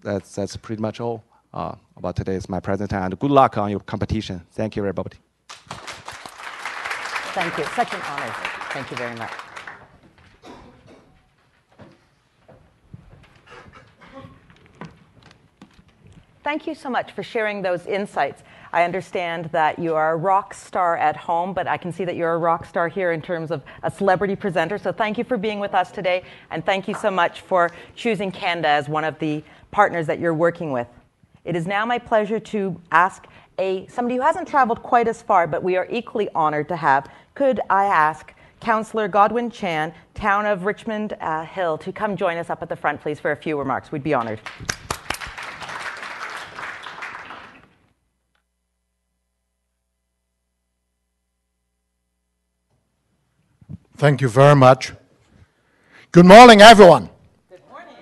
that's pretty much all about today's my presentation. And good luck on your competition. Thank you, everybody. Thank you. Such an honor. Thank you very much. Thank you so much for sharing those insights. I understand that you are a rock star at home, but I can see that you're a rock star here in terms of a celebrity presenter. So thank you for being with us today, and thank you so much for choosing Canada as one of the partners that you're working with. It is now my pleasure to ask somebody who hasn't traveled quite as far, but we are equally honored to have. Could I ask Councillor Godwin Chan, Town of Richmond Hill, to come join us up at the front, please, for a few remarks? We'd be honored. Thank you very much. Good morning, everyone. Good morning.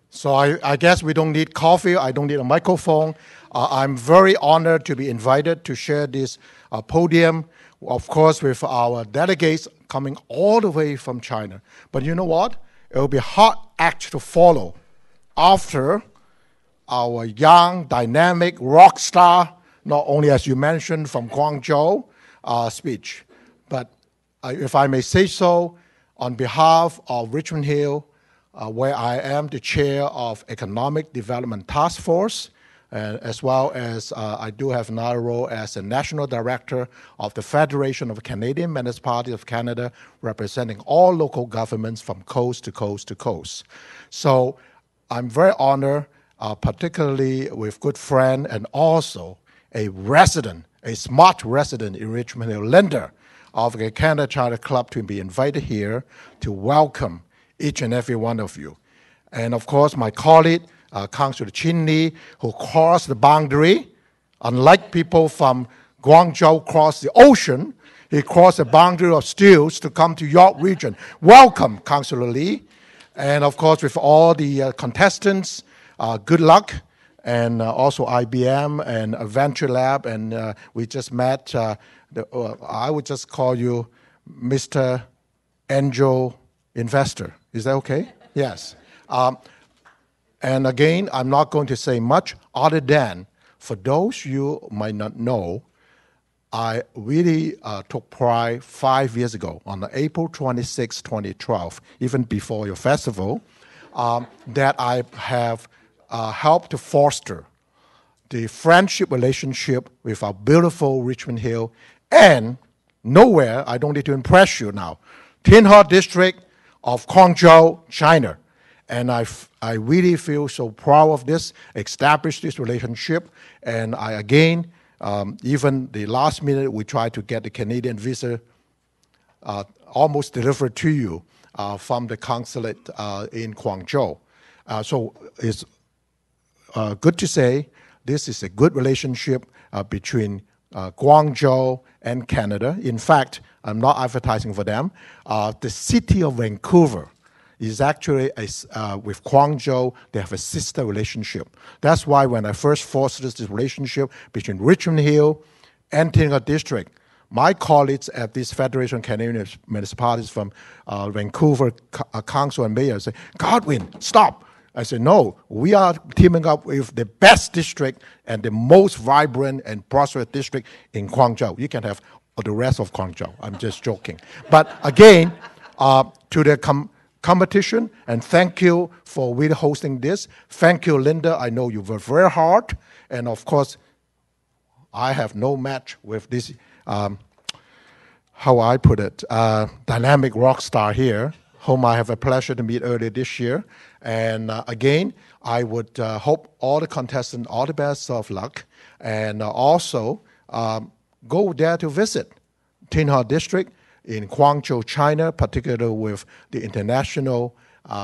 So I guess we don't need coffee. I don't need a microphone. I'm very honored to be invited to share this podium, of course, with our delegates coming all the way from China. But you know what? It will be a hard act to follow after our young, dynamic rock star, not only, as you mentioned, from Guangzhou speech, but if I may say so, on behalf of Richmond Hill, where I am the chair of Economic Development Task Force, as well as I do have another role as a national director of the Federation of Canadian Municipalities of Canada, representing all local governments from coast to coast to coast. So I'm very honored, particularly with good friend and also a resident, a smart resident in Richmond Hill, Linda, of the Canada-China Club, to be invited here to welcome each and every one of you. And of course, my colleague, Councillor Chin Lee, who crossed the boundary. Unlike people from Guangzhou cross the ocean, he crossed the boundary of steels to come to York region. Welcome, Councillor Lee. And of course, with all the contestants, good luck. And also IBM and Venture Lab, and we just met. I would just call you Mr. Angel Investor. Is that okay? Yes. And again, I'm not going to say much other than, for those you might not know, I really took pride 5 years ago, on April 26, 2012, even before your festival, that I have helped to foster the friendship relationship with our beautiful Richmond Hill, and nowhere, I don't need to impress you now, THero District of Guangzhou, China. And I really feel so proud of this, established this relationship, and I again, even the last minute, we tried to get the Canadian visa almost delivered to you from the consulate in Guangzhou. So it's good to say this is a good relationship between Guangzhou and Canada. In fact, I'm not advertising for them. The city of Vancouver is actually, with Guangzhou, they have a sister relationship. That's why when I first fostered this relationship between Richmond Hill and THero District, my colleagues at this Federation of Canadian Municipalities from Vancouver Council and Mayor say, Godwin, stop. I said, no, we are teaming up with the best district and the most vibrant and prosperous district in Guangzhou. You can have the rest of Guangzhou. I'm just joking. But again, to the competition, and thank you for really hosting this. Thank you, Linda. I know you worked very hard. And of course, I have no match with this, how I put it, dynamic rock star here, whom I have a pleasure to meet earlier this year. And again, I would hope all the contestants all the best of luck, and also go there to visit THero District in Guangzhou, China, particularly with the International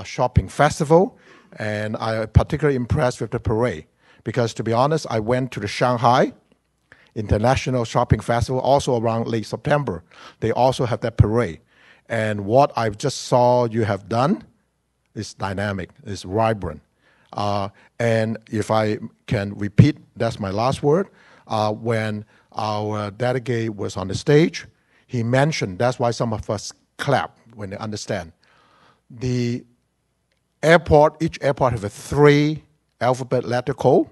Shopping Festival. And I am particularly impressed with the parade, because to be honest, I went to the Shanghai International Shopping Festival also around late September. They also have that parade. And what I just saw you have done is dynamic, is vibrant. And if I can repeat, that's my last word, when our delegate was on the stage, he mentioned, that's why some of us clap when they understand, the airport, each airport has a 3 alphabet letter code.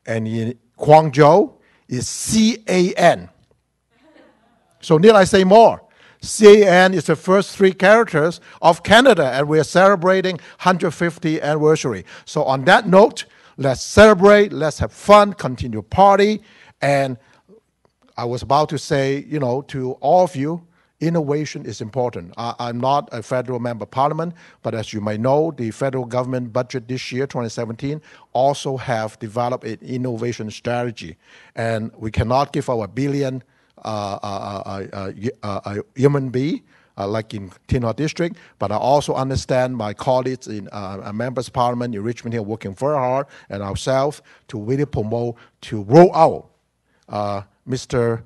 And in Guangzhou, is CAN. So need I say more? CAN is the first 3 characters of Canada, and we are celebrating 150th anniversary. So on that note, let's celebrate, let's have fun, continue party. And I was about to say, to all of you, innovation is important. I'm not a federal member of parliament, but as you may know, the federal government budget this year, 2017, also have developed an innovation strategy. And we cannot give our billion human being, like in Tin Ho District, but I also understand my colleagues in members of parliament in Richmond here working very hard, and ourselves to really promote, to roll out. Mr.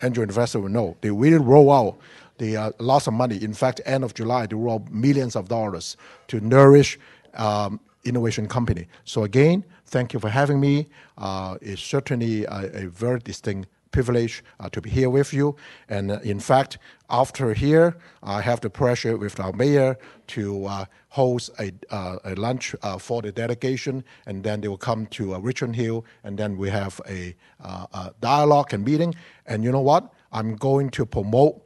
Angel investor will know, they really roll out the lots of money. In fact, end of July, they roll millions of dollars to nourish innovation company. So again, thank you for having me. It's certainly a very distinct privilege to be here with you. And in fact, after here, I have the pleasure with our mayor to host a lunch for the delegation, and then they will come to Richmond Hill, and then we have a dialogue and meeting. And you know what? I'm going to promote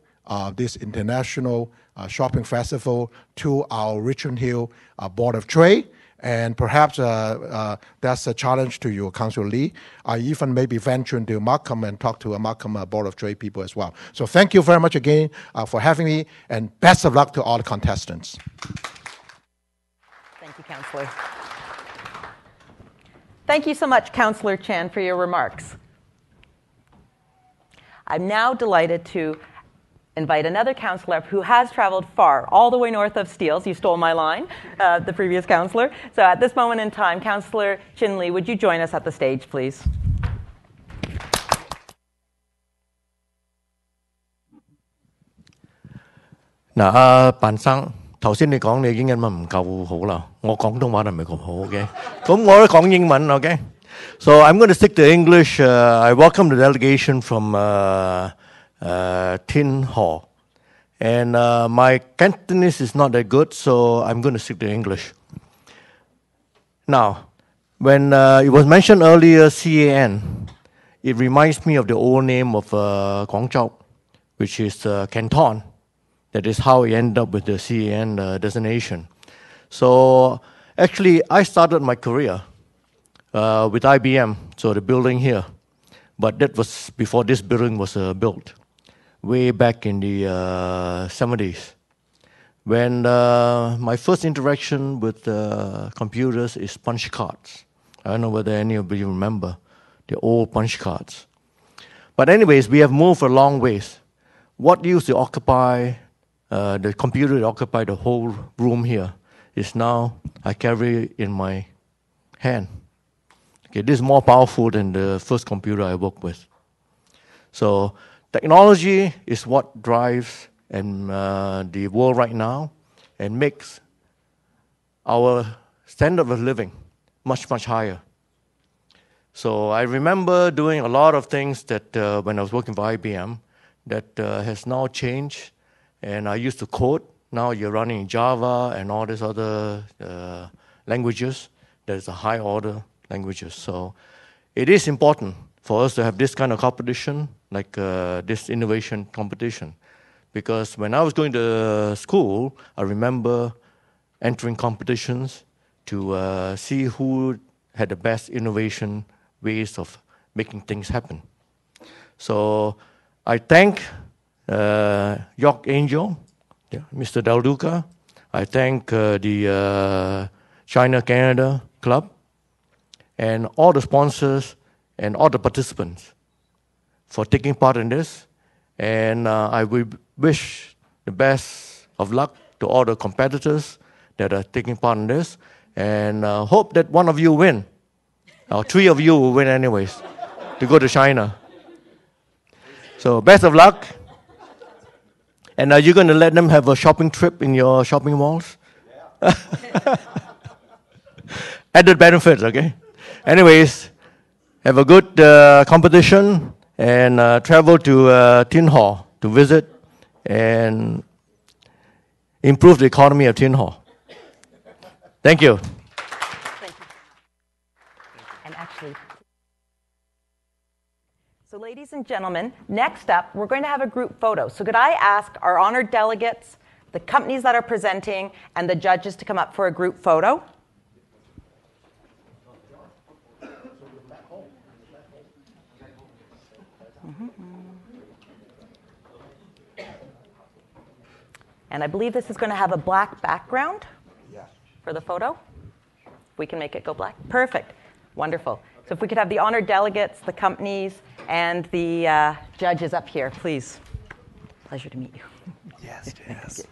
this international shopping festival to our Richmond Hill Board of Trade. And perhaps that's a challenge to you, Councillor Lee. I even maybe venture into Markham and talk to a Markham Board of Trade people as well. So thank you very much again for having me, and best of luck to all the contestants. Thank you, Councillor. Thank you so much, Councillor Chan, for your remarks. I'm now delighted to invite another councillor who has traveled far, all the way north of Steeles. You stole my line, the previous councillor. So at this moment in time, Councillor Chin Lee, would you join us at the stage, please? Now, 班生，頭先你講你英文唔夠好啦，我廣東話都唔係咁好嘅，咁我都講英文 ，OK？ So I'm going to stick to English. I welcome the delegation from Tin Ho, and my Cantonese is not that good, so I'm going to stick to English. Now, when it was mentioned earlier, CAN, it reminds me of the old name of Guangzhou, which is Canton. That is how it ended up with the CAN designation. So actually, I started my career with IBM, so the building here. But that was before this building was built, way back in the 70s. When my first interaction with computers is punch cards. I don't know whether any of you remember the old punch cards. But anyways, we have moved a long ways. What used to occupy the computer that occupied the whole room here is now I carry in my hand. Okay, this is more powerful than the first computer I worked with. So technology is what drives the world right now and makes our standard of living much, much higher. So I remember doing a lot of things that when I was working for IBM that has now changed. And I used to code. Now you're running Java and all these other languages. There's a high order languages. So it is important for us to have this kind of competition, like this innovation competition. Because when I was going to school, I remember entering competitions to see who had the best innovation ways of making things happen. So I thank York Angel, Mr. Del Duca. I thank the China-Canada Club and all the sponsors and all the participants for taking part in this. And I will wish the best of luck to all the competitors that are taking part in this, and hope that one of you win. Or 3 of you will win anyways to go to China. So best of luck. And are you going to let them have a shopping trip in your shopping malls? Yeah. Added benefits, okay? Anyways, have a good competition and travel to Tin Ho to visit and improve the economy of Tin Ho. Thank you. Thank you. And actually, so ladies and gentlemen, next up, we're going to have a group photo. So could I ask our honored delegates, the companies that are presenting, and the judges to come up for a group photo? And I believe this is going to have a black background for the photo. We can make it go black. Perfect. Wonderful. So if we could have the honored delegates, the companies, and the judges up here, please. Pleasure to meet you. Yes, yes.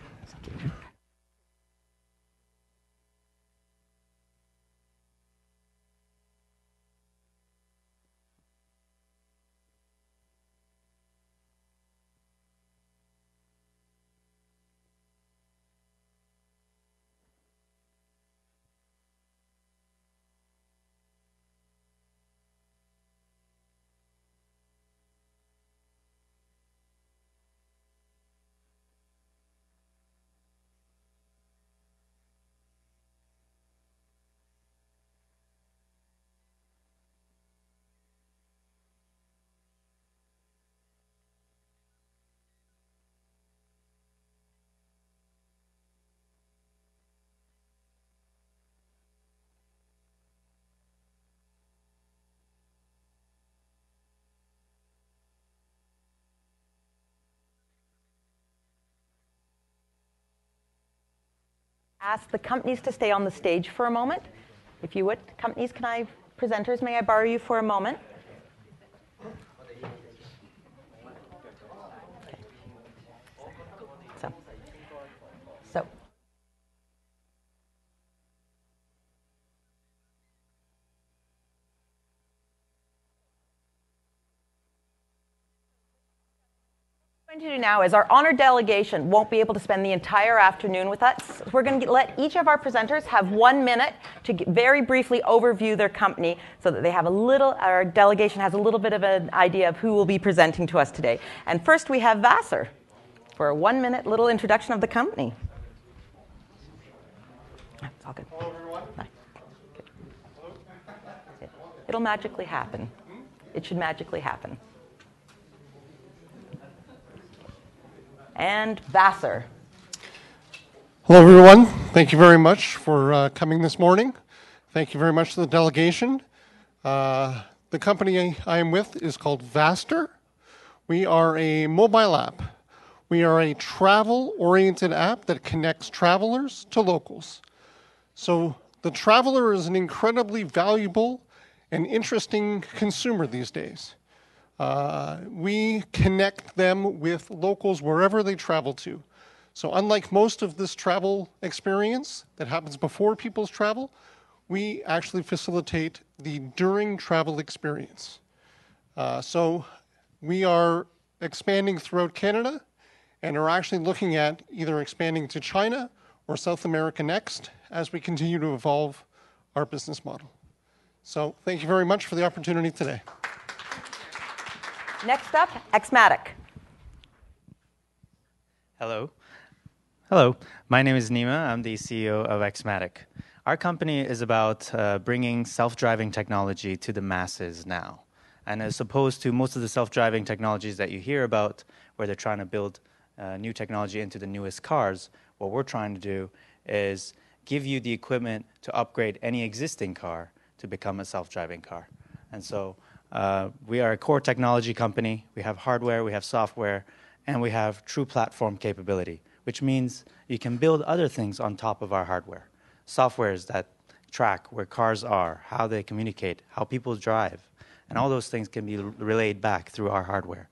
Ask the companies to stay on the stage for a moment. If you would. Companies, presenters, may I borrow you for a moment? Okay. So. What we're going to do now is our honored delegation won't be able to spend the entire afternoon with us. We're going to let each of our presenters have 1 minute to very briefly overview their company so that they have our delegation has a little bit of an idea of who will be presenting to us today. And first we have Vassar for a 1 minute little introduction of the company. It's all good. Hello, everyone. Hi. Good. It'll magically happen. It should magically happen. And Vassar. Hello, everyone. Thank you very much for coming this morning. Thank you very much to the delegation. The company I am with is called Vaster. We are a mobile app. We are a travel-oriented app that connects travelers to locals. So the traveler is an incredibly valuable and interesting consumer these days. We connect them with locals wherever they travel to. So unlike most of this travel experience that happens before people's travel, we actually facilitate the during travel experience. So we are expanding throughout Canada and are actually looking at either expanding to China or South America next as we continue to evolve our business model. So thank you very much for the opportunity today. Next up, Xmatic. Hello. Hello. My name is Nima. I'm the CEO of Xmatic. Our company is about bringing self-driving technology to the masses now. And as opposed to most of the self-driving technologies that you hear about, where they're trying to build new technology into the newest cars, what we're trying to do is give you the equipment to upgrade any existing car to become a self-driving car. And so we are a core technology company. We have hardware, we have software, and we have true platform capability, which means you can build other things on top of our hardware. Softwares that track where cars are, how they communicate, how people drive, and all those things can be relayed back through our hardware.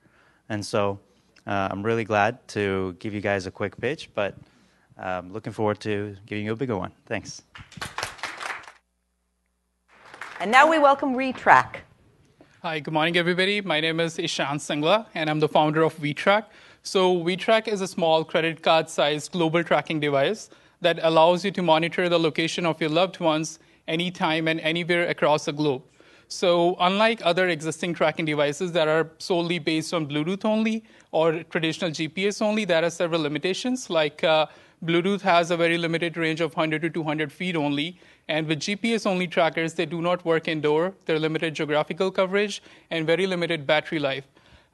And so I'm really glad to give you guys a quick pitch, but I'm looking forward to giving you a bigger one. Thanks. And now we welcome Retrack. Hi, good morning, everybody. My name is Ishant Singla, and I'm the founder of VTrack. So VTrack is a small credit card-sized global tracking device that allows you to monitor the location of your loved ones anytime and anywhere across the globe. So unlike other existing tracking devices that are solely based on Bluetooth only or traditional GPS only, there are several limitations. Like Bluetooth has a very limited range of 100 to 200 feet only. And with GPS-only trackers, they do not work indoor. They're limited geographical coverage and very limited battery life.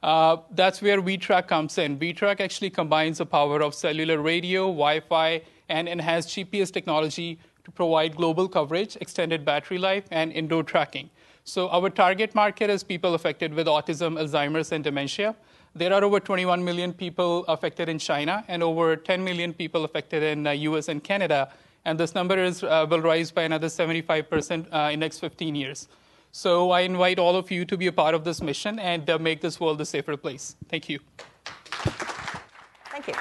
That's where VTrack comes in. VTrack actually combines the power of cellular radio, Wi-Fi, and enhanced GPS technology to provide global coverage, extended battery life, and indoor tracking. So our target market is people affected with autism, Alzheimer's, and dementia. There are over 21 million people affected in China and over 10 million people affected in the US and Canada. And this number will rise by another 75% in next 15 years. So I invite all of you to be a part of this mission and make this world a safer place. Thank you. Thank you.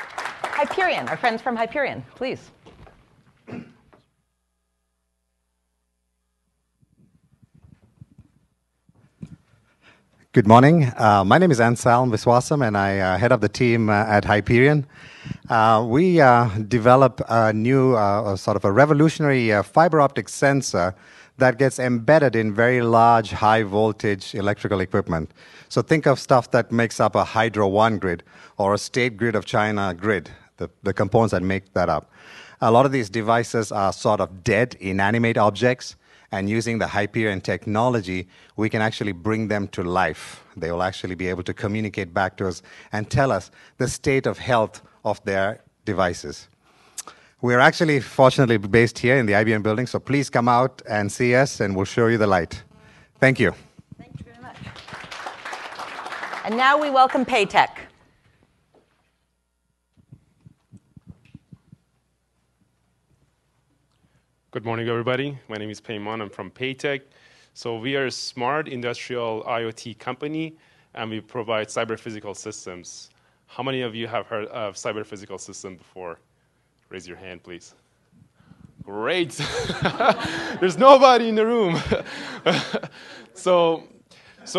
Hyperion, our friends from Hyperion, please. Good morning. My name is Anselm Viswasam, and I head up the team at Hyperion. We develop a new sort of a revolutionary fiber optic sensor that gets embedded in very large, high-voltage electrical equipment. So think of stuff that makes up a Hydro One grid or a State Grid of China grid, the components that make that up. A lot of these devices are sort of dead, inanimate objects. And using the Hyperion technology, we can actually bring them to life. They will actually be able to communicate back to us and tell us the state of health of their devices. We're actually fortunately based here in the IBM building, so please come out and see us, and we'll show you the light. Thank you. Thank you very much. And now we welcome Paytech. Good morning, everybody. My name is Payman. I'm from Paytech. So we are a smart industrial IoT company, and we provide cyber-physical systems. How many of you have heard of cyber-physical system before? Raise your hand, please. Great. There's nobody in the room. So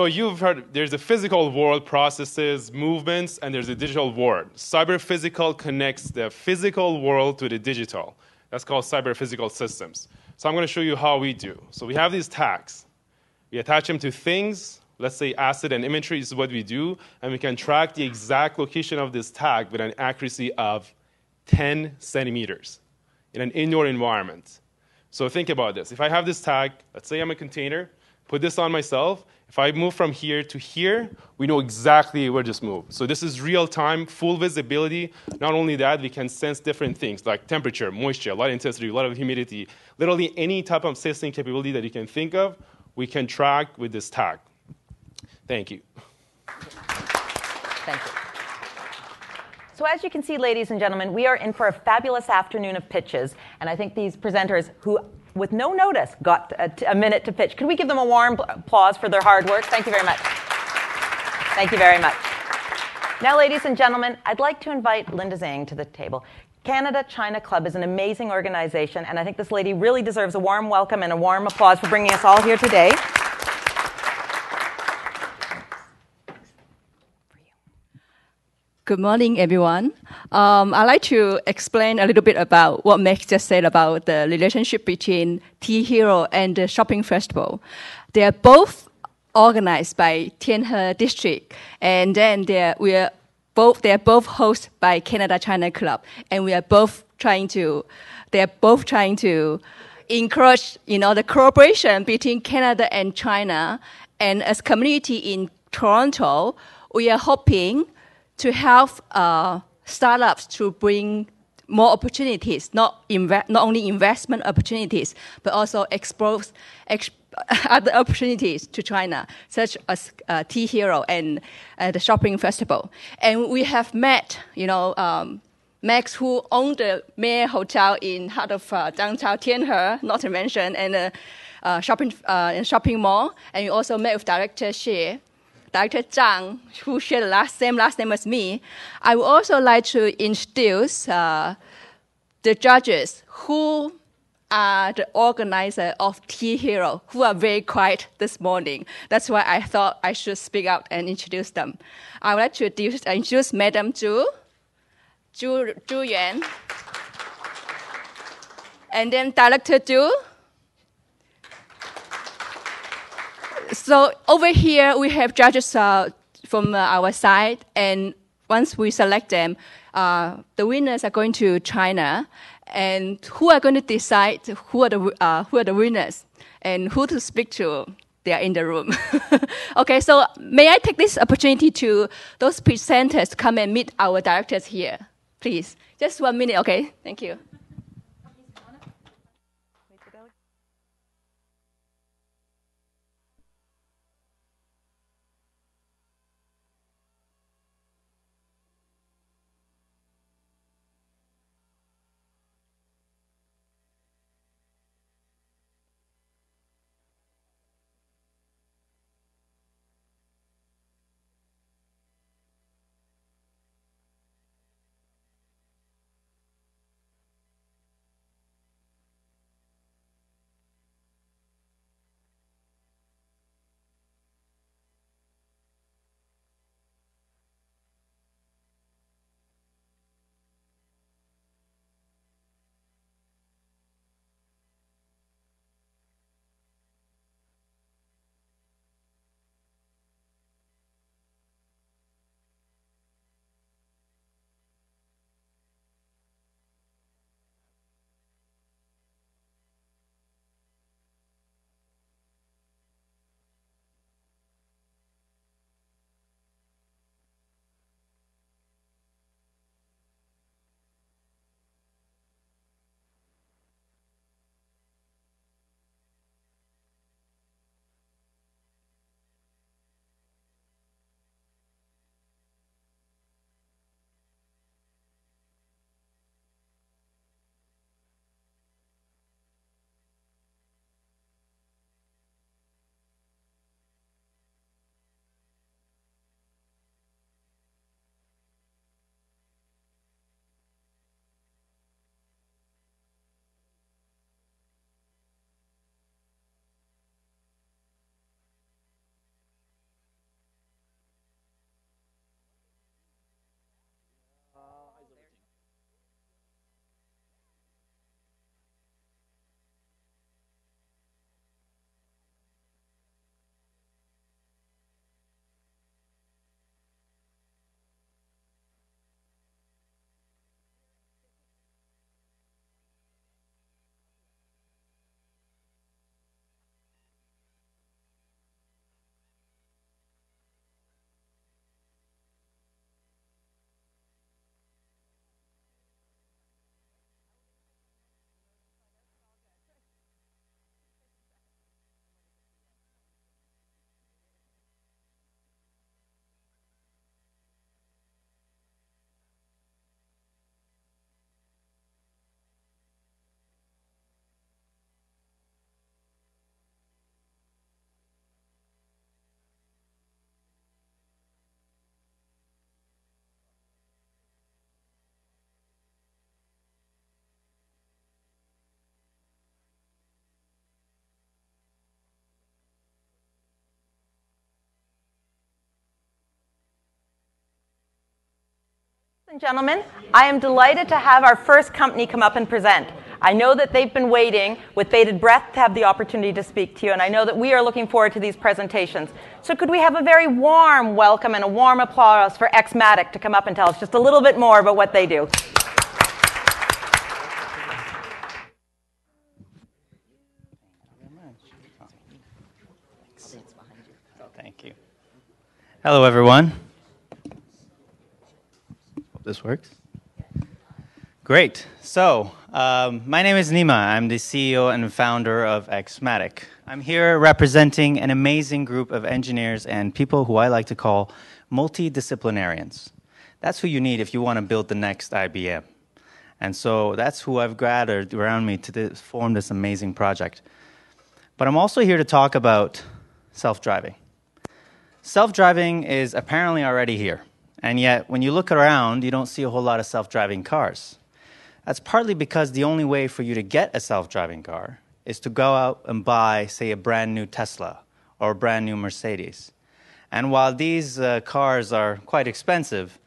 you've heard there's a physical world, processes, movements, and there's a digital world. Cyber-physical connects the physical world to the digital. That's called cyber-physical systems. So I'm going to show you how we do. So we have these tags. We attach them to things. Let's say asset and imagery is what we do. And we can track the exact location of this tag with an accuracy of 10 centimeters in an indoor environment. So think about this. If I have this tag, let's say I'm a container, put this on myself. If I move from here to here, we know exactly where this moved. So this is real-time, full visibility. Not only that, we can sense different things like temperature, moisture, light intensity, a lot of humidity. Literally any type of sensing capability that you can think of, we can track with this tag. Thank you. Thank you. So as you can see, ladies and gentlemen, we are in for a fabulous afternoon of pitches. And I think these presenters who, with no notice, got a minute to pitch. Could we give them a warm applause for their hard work? Thank you very much. Thank you very much. Now, ladies and gentlemen, I'd like to invite Linda Zhang to the table. Canada-China Club is an amazing organization, and I think this lady really deserves a warm welcome and a warm applause for bringing us all here today. Good morning, everyone. I'd like to explain a little bit about what Max just said about the relationship between THero and the shopping festival. They are both organized by THero District, and then they are both hosted by Canada-China Club, and they are both trying to encourage, the cooperation between Canada and China. And as community in Toronto, we are hoping to help startups to bring more opportunities, not only investment opportunities, but also expose other opportunities to China, such as THero and the shopping festival. And we have met, Max, who owned the Mayor Hotel in heart of downtown Tianhe, not to mention, and shopping mall. And we also met with Director Xie. Director Zhang, who shared the same last name as me. I would also like to introduce the judges who are the organizer of THero, who are very quiet this morning. That's why I thought I should speak out and introduce them. I would like to introduce Madam Zhu Yuan, and then Director Zhu, So over here, we have judges from our side, and once we select them, the winners are going to China, and who are going to decide who are the winners and who to speak to. They are in the room. Okay, so may I take this opportunity to those presenters to come and meet our directors here, please? Just 1 minute, okay? Thank you. Ladies and gentlemen, I am delighted to have our first company come up and present. I know that they've been waiting with bated breath to have the opportunity to speak to you, and I know that we are looking forward to these presentations. So could we have a very warm welcome and a warm applause for Xmatic to come up and tell us just a little bit more about what they do. Thank you. Hello, everyone. Hope this works. Great. So, my name is Nima. I'm the CEO and founder of Xmatic. I'm here representing an amazing group of engineers and people who I like to call multidisciplinarians. That's who you need if you want to build the next IBM. And so that's who I've gathered around me to form this amazing project. But I'm also here to talk about self-driving. Self-driving is apparently already here. And yet, when you look around, you don't see a whole lot of self-driving cars. That's partly because the only way for you to get a self-driving car is to go out and buy, say, a brand new Tesla or a brand new Mercedes. And while these cars are quite expensive,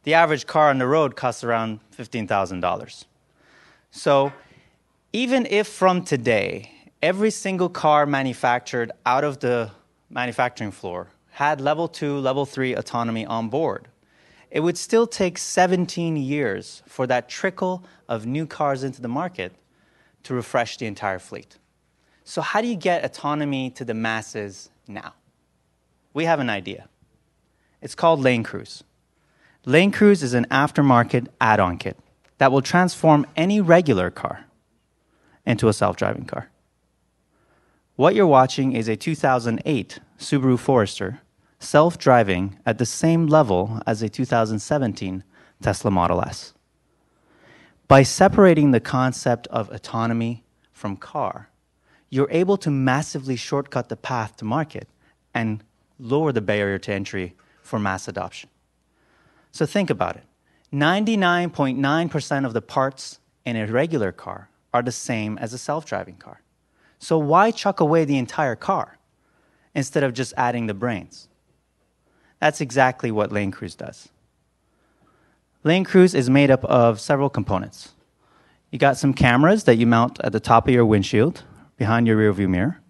the average car on the road costs around $15,000. So even if from today, every single car manufactured out of the manufacturing floor had level 2, level 3 autonomy on board, it would still take 17 years for that trickle of new cars into the market to refresh the entire fleet. So how do you get autonomy to the masses now? We have an idea. It's called Lane Cruise. Lane Cruise is an aftermarket add-on kit that will transform any regular car into a self-driving car. What you're watching is a 2008 Subaru Forester self-driving at the same level as a 2017 Tesla Model S. By separating the concept of autonomy from car, you're able to massively shortcut the path to market and lower the barrier to entry for mass adoption. So think about it. 99.9% of the parts in a regular car are the same as a self-driving car. So why chuck away the entire car instead of just adding the brains? That's exactly what Lane Cruise does. Lane Cruise is made up of several components. You got some cameras that you mount at the top of your windshield, behind your rearview mirror.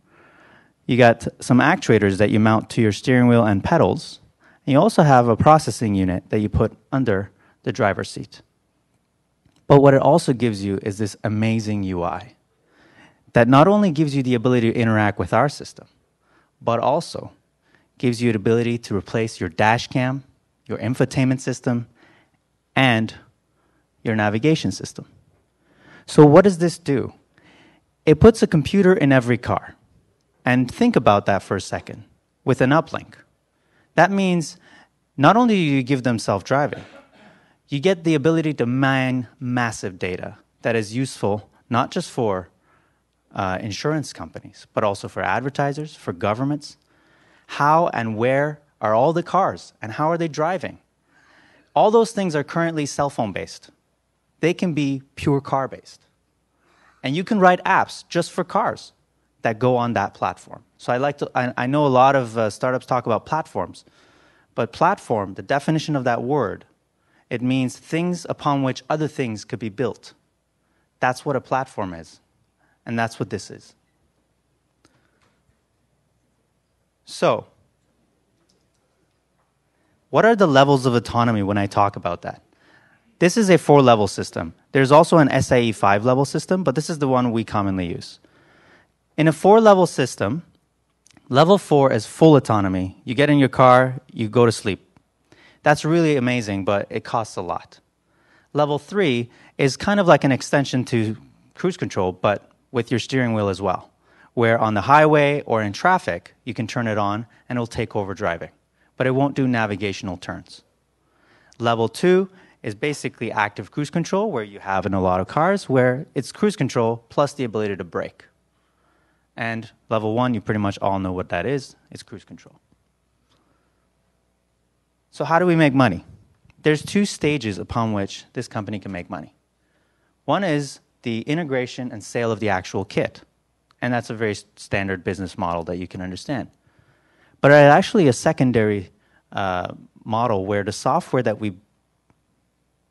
You got some actuators that you mount to your steering wheel and pedals. And you also have a processing unit that you put under the driver's seat. But what it also gives you is this amazing UI that not only gives you the ability to interact with our system, but also gives you the ability to replace your dash cam, your infotainment system, and your navigation system. So what does this do? It puts a computer in every car. And think about that for a second with an uplink. That means not only do you give them self-driving, you get the ability to mine massive data that is useful not just for insurance companies, but also for advertisers, for governments. How and where are all the cars, and how are they driving? All those things are currently cell phone-based. They can be pure car-based. And you can write apps just for cars that go on that platform. So I know a lot of startups talk about platforms, but platform, the definition of that word, it means things upon which other things could be built. That's what a platform is, and that's what this is. So, what are the levels of autonomy when I talk about that? This is a 4-level system. There's also an SAE 5-level system, but this is the one we commonly use. In a 4-level system, level 4 is full autonomy. You get in your car, you go to sleep. That's really amazing, but it costs a lot. Level 3 is kind of like an extension to cruise control, but with your steering wheel as well, where on the highway or in traffic, you can turn it on and it'll take over driving, but it won't do navigational turns. Level 2 is basically active cruise control, where you have in a lot of cars, where it's cruise control plus the ability to brake. And level 1, you pretty much all know what that is. It's cruise control. So how do we make money? There's 2 stages upon which this company can make money. One is the integration and sale of the actual kit. And that's a very standard business model that you can understand. But there's actually a secondary model where the software that we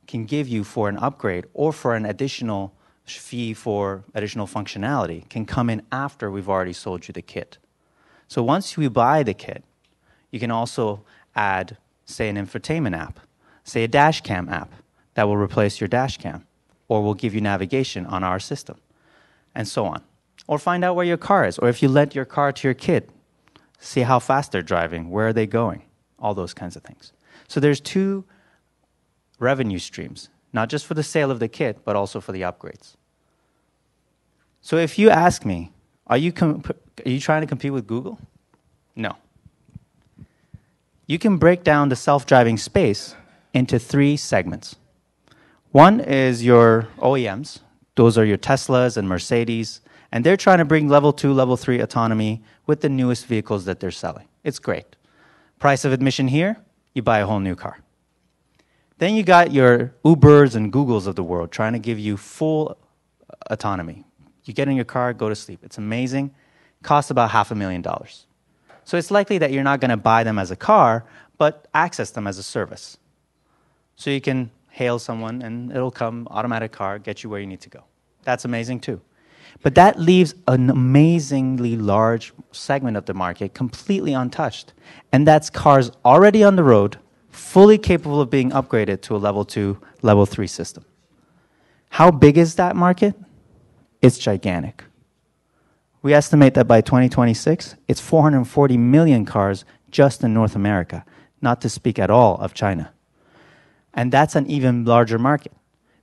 can give you for an upgrade or for an additional fee for additional functionality can come in after we've already sold you the kit. So once you buy the kit, you can also add, say, an infotainment app, say a dash cam app that will replace your dash cam or will give you navigation on our system, and so on. Or find out where your car is, or if you lent your car to your kid, see how fast they're driving, where are they going, all those kinds of things. So there's 2 revenue streams, not just for the sale of the kit, but also for the upgrades. So if you ask me, are you trying to compete with Google? No. You can break down the self-driving space into 3 segments. One is your OEMs. Those are your Teslas and Mercedes, and they're trying to bring level 2, level 3 autonomy with the newest vehicles that they're selling. It's great. Price of admission here, you buy a whole new car. Then you got your Ubers and Googles of the world trying to give you full autonomy. You get in your car, go to sleep. It's amazing. Costs about $500,000. So it's likely that you're not going to buy them as a car, but access them as a service. So you can hail someone and it'll come, automatic car, get you where you need to go. That's amazing too. But that leaves an amazingly large segment of the market completely untouched. And that's cars already on the road, fully capable of being upgraded to a level 2, level 3 system. How big is that market? It's gigantic. We estimate that by 2026, it's 440 million cars just in North America, not to speak at all of China. And that's an even larger market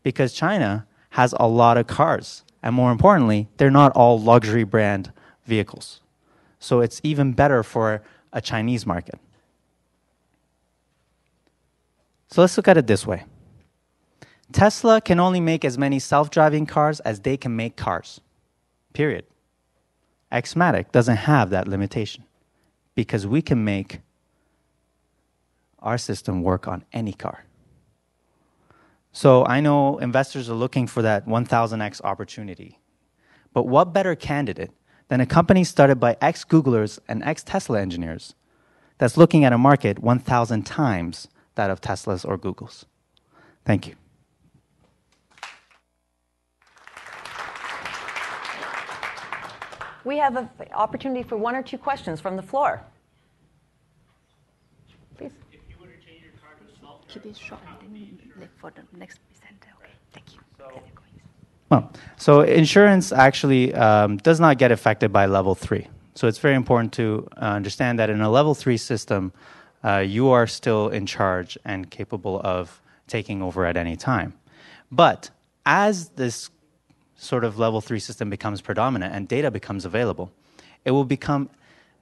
because China has a lot of cars. And more importantly, they're not all luxury brand vehicles. So it's even better for a Chinese market. So let's look at it this way. Tesla can only make as many self-driving cars as they can make cars, period. Xmatic doesn't have that limitation because we can make our system work on any car. So I know investors are looking for that 1000x opportunity. But what better candidate than a company started by ex-Googlers and ex-Tesla engineers that's looking at a market 1,000 times that of Tesla's or Google's? Thank you. We have an opportunity for 1 or 2 questions from the floor. Please. If you were to change your car to self-driving, keep it short for the next presenter. Okay, thank you. Well, so insurance actually does not get affected by level 3. So it's very important to understand that in a level 3 system, you are still in charge and capable of taking over at any time. But as this sort of level 3 system becomes predominant and data becomes available, it will become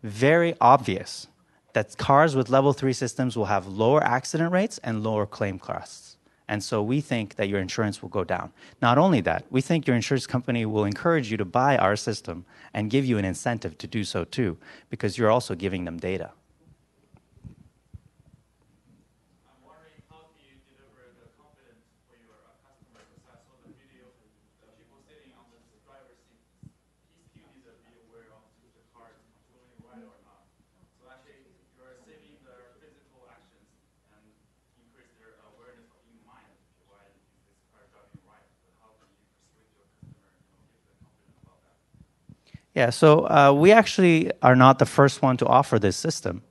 very obvious that cars with level 3 systems will have lower accident rates and lower claim costs. And so we think that your insurance will go down. Not only that, we think your insurance company will encourage you to buy our system and give you an incentive to do so too, because you're also giving them data. Yeah, so we actually are not the first one to offer this system.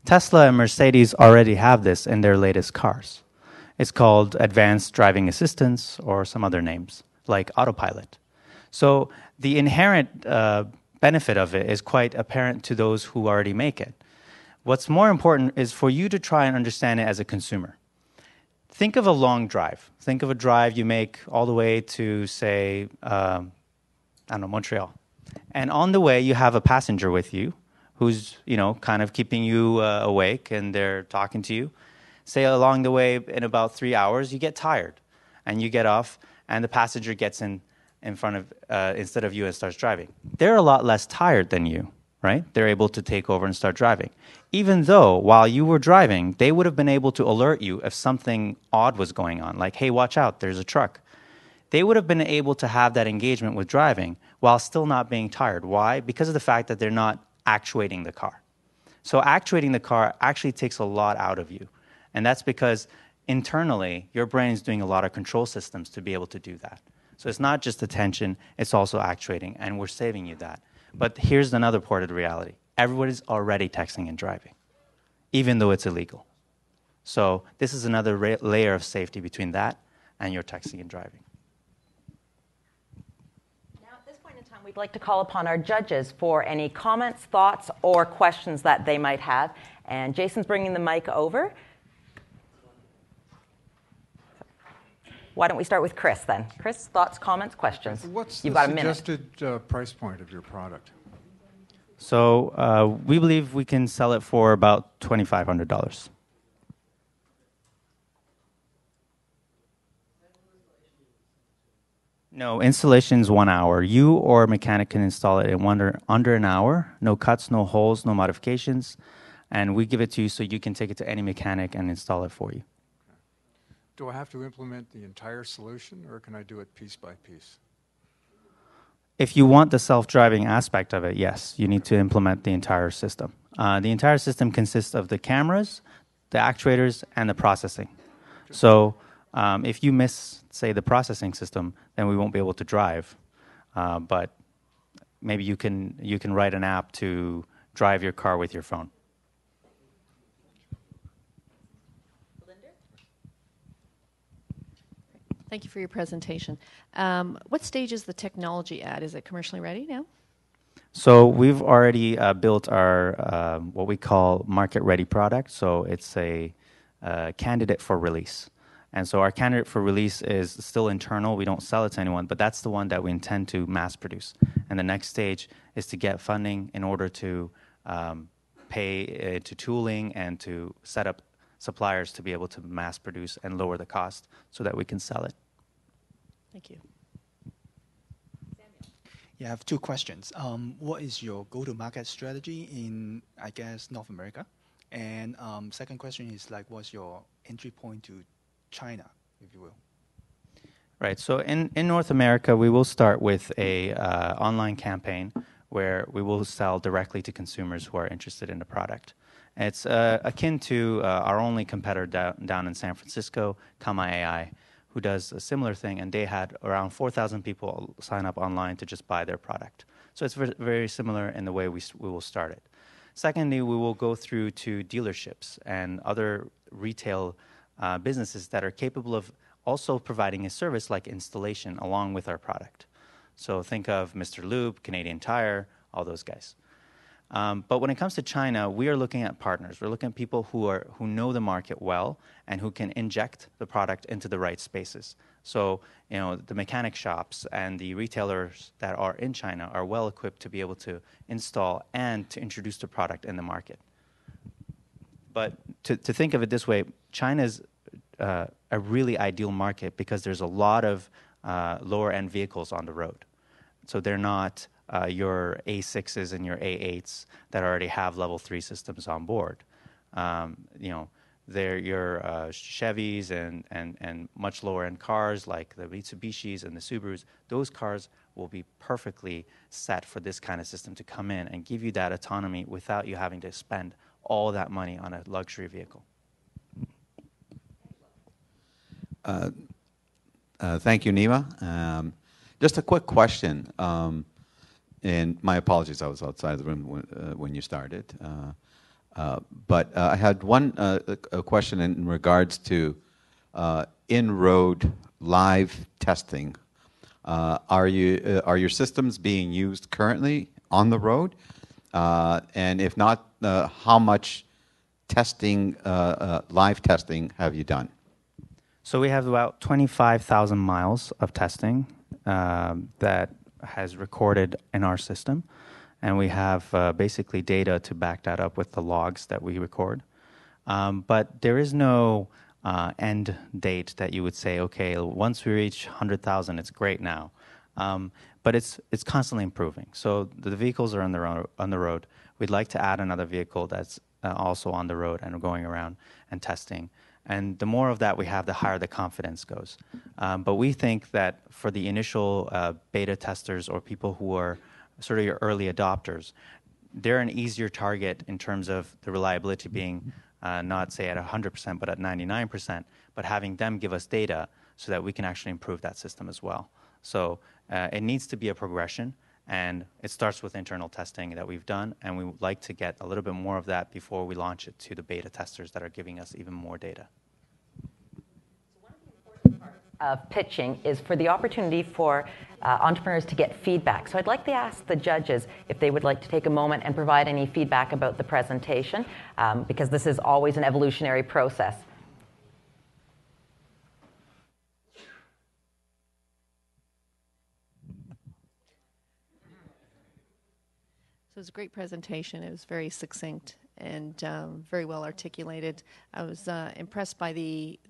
Tesla and Mercedes already have this in their latest cars. It's called Advanced Driving Assistance or some other names, like Autopilot. So the inherent benefit of it is quite apparent to those who already make it. What's more important is for you to try and understand it as a consumer. Think of a long drive. Think of a drive you make all the way to, say, I don't know, Montreal. And on the way, you have a passenger with you who's, kind of keeping you awake, and they're talking to you. Say along the way, in about 3 hours, you get tired, and you get off, and the passenger gets in front of, instead of you and starts driving. They're a lot less tired than you, right? They're able to take over and start driving. Even though, while you were driving, they would have been able to alert you if something odd was going on, like, hey, watch out, there's a truck. They would have been able to have that engagement with driving while still not being tired. Why? Because of the fact that they're not actuating the car. So actuating the car actually takes a lot out of you. And that's because internally, your brain is doing a lot of control systems to be able to do that. So it's not just attention, it's also actuating, and we're saving you that. But here's another part of the reality. Everybody's already texting and driving, even though it's illegal. So this is another layer of safety between that and your texting and driving. We'd like to call upon our judges for any comments, thoughts, or questions that they might have. And Jason's bringing the mic over. Why don't we start with Chris then? Chris, thoughts, comments, questions? What's You've the got a minute. suggested price point of your product? So we believe we can sell it for about $2,500. No, installation's 1 hour. You or a mechanic can install it in under an hour. No cuts, no holes, no modifications. And we give it to you so you can take it to any mechanic and install it for you. Do I have to implement the entire solution, or can I do it piece by piece? If you want the self-driving aspect of it, yes, you need to implement the entire system. The entire system consists of the cameras, the actuators, and the processing. So if you miss, say, the processing system, then we won't be able to drive. But maybe you can write an app to drive your car with your phone. Thank you for your presentation. What stage is the technology at? Is it commercially ready now? So we've already built our what we call market-ready product. So it's a candidate for release. And so our candidate for release is still internal. We don't sell it to anyone, but that's the one that we intend to mass produce. And the next stage is to get funding in order to pay to tooling and to set up suppliers to be able to mass produce and lower the cost so that we can sell it. Thank you. Yeah, I have two questions. What is your go-to-market strategy in, I guess, North America? And second question is like, what's your entry point to China, if you will? Right. So in North America, we will start with a online campaign where we will sell directly to consumers who are interested in the product. It's akin to our only competitor down in San Francisco, Kama AI, who does a similar thing, and they had around 4,000 people sign up online to just buy their product. So it's very similar in the way we will start it. Secondly, we will go through to dealerships and other retail businesses that are capable of also providing a service like installation along with our product. So think of Mr. Lube, Canadian Tire, all those guys. But when it comes to China, we are looking at partners. We're looking at people who know the market well and who can inject the product into the right spaces. So, you know, the mechanic shops and the retailers that are in China are well equipped to be able to install and to introduce the product in the market. But to think of it this way, China is a really ideal market because there's a lot of lower-end vehicles on the road. So they're not your A6s and your A8s that already have level 3 systems on board. You know, they're your Chevys and much lower-end cars like the Mitsubishis and the Subarus. Those cars will be perfectly set for this kind of system to come in and give you that autonomy without you having to spend all that money on a luxury vehicle. Thank you, Nima. Just a quick question. And my apologies, I was outside the room when you started. But I had a question in regards to in-road live testing. Are your systems being used currently on the road? And if not, how much testing, live testing, have you done? So we have about 25,000 miles of testing that has recorded in our system. And we have basically data to back that up with the logs that we record. But there is no end date that you would say, okay, once we reach 100,000, it's great now. But it's constantly improving. So the vehicles are on the road. We'd like to add another vehicle that's also on the road and going around and testing. And the more of that we have, the higher the confidence goes. But we think that for the initial beta testers or people who are sort of your early adopters, they're an easier target in terms of the reliability being not, say, at 100%, but at 99%, but having them give us data so that we can actually improve that system as well. So it needs to be a progression, and it starts with internal testing that we've done, and we would like to get a little bit more of that before we launch it to the beta testers that are giving us even more data. Of pitching is for the opportunity for entrepreneurs to get feedback. So I'd like to ask the judges if they would like to take a moment and provide any feedback about the presentation, because this is always an evolutionary process. So it was a great presentation. It was very succinct and very well articulated. I was impressed by the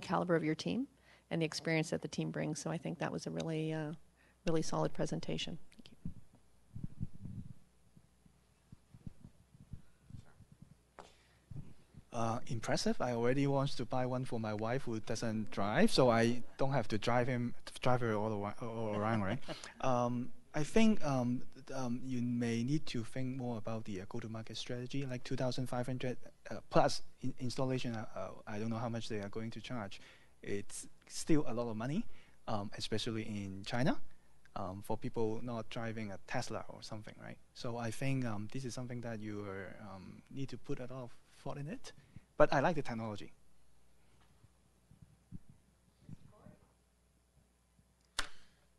caliber of your team and the experience that the team brings. So I think that was a really, really solid presentation. Thank you. Impressive. I already want to buy one for my wife who doesn't drive, so I don't have to drive her all around, right? I think you may need to think more about the go-to-market strategy, like 2,500 plus installation. I don't know how much they are going to charge. It's still a lot of money, especially in China. for people not driving a Tesla or something, right? So I think this is something that you need to put a lot of thought in it. But I like the technology.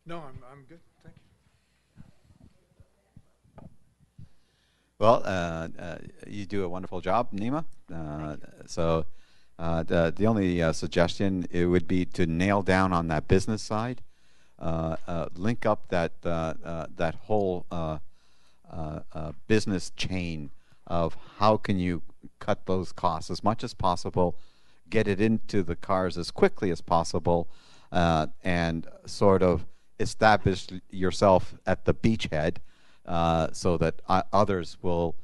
No, I'm good. Thank you. Well, you do a wonderful job, Nima. So the only suggestion it would be to nail down on that business side, link up that whole business chain of how can you cut those costs as much as possible, get it into the cars as quickly as possible, and sort of establish yourself at the beachhead so that others will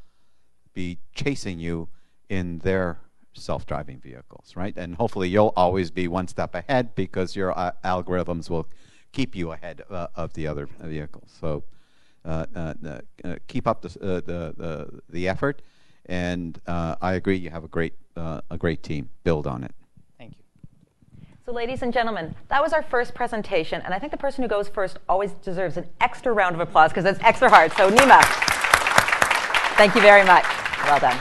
be chasing you in their self-driving vehicles, right? And hopefully you'll always be one step ahead because your algorithms will keep you ahead of the other vehicles. So keep up the effort, and I agree you have a great team. Build on it. So ladies and gentlemen, that was our first presentation, and I think the person who goes first always deserves an extra round of applause because it's extra hard. So Nima, thank you very much. Well done.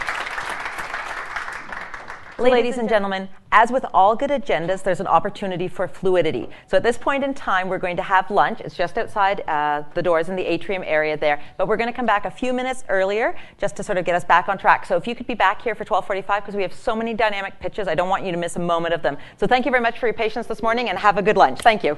Ladies and gentlemen, as with all good agendas, there's an opportunity for fluidity. So at this point in time, we're going to have lunch. It's just outside the doors in the atrium area there. But we're going to come back a few minutes earlier just to sort of get us back on track. So if you could be back here for 12:45, because we have so many dynamic pitches, I don't want you to miss a moment of them. So thank you very much for your patience this morning, and have a good lunch. Thank you.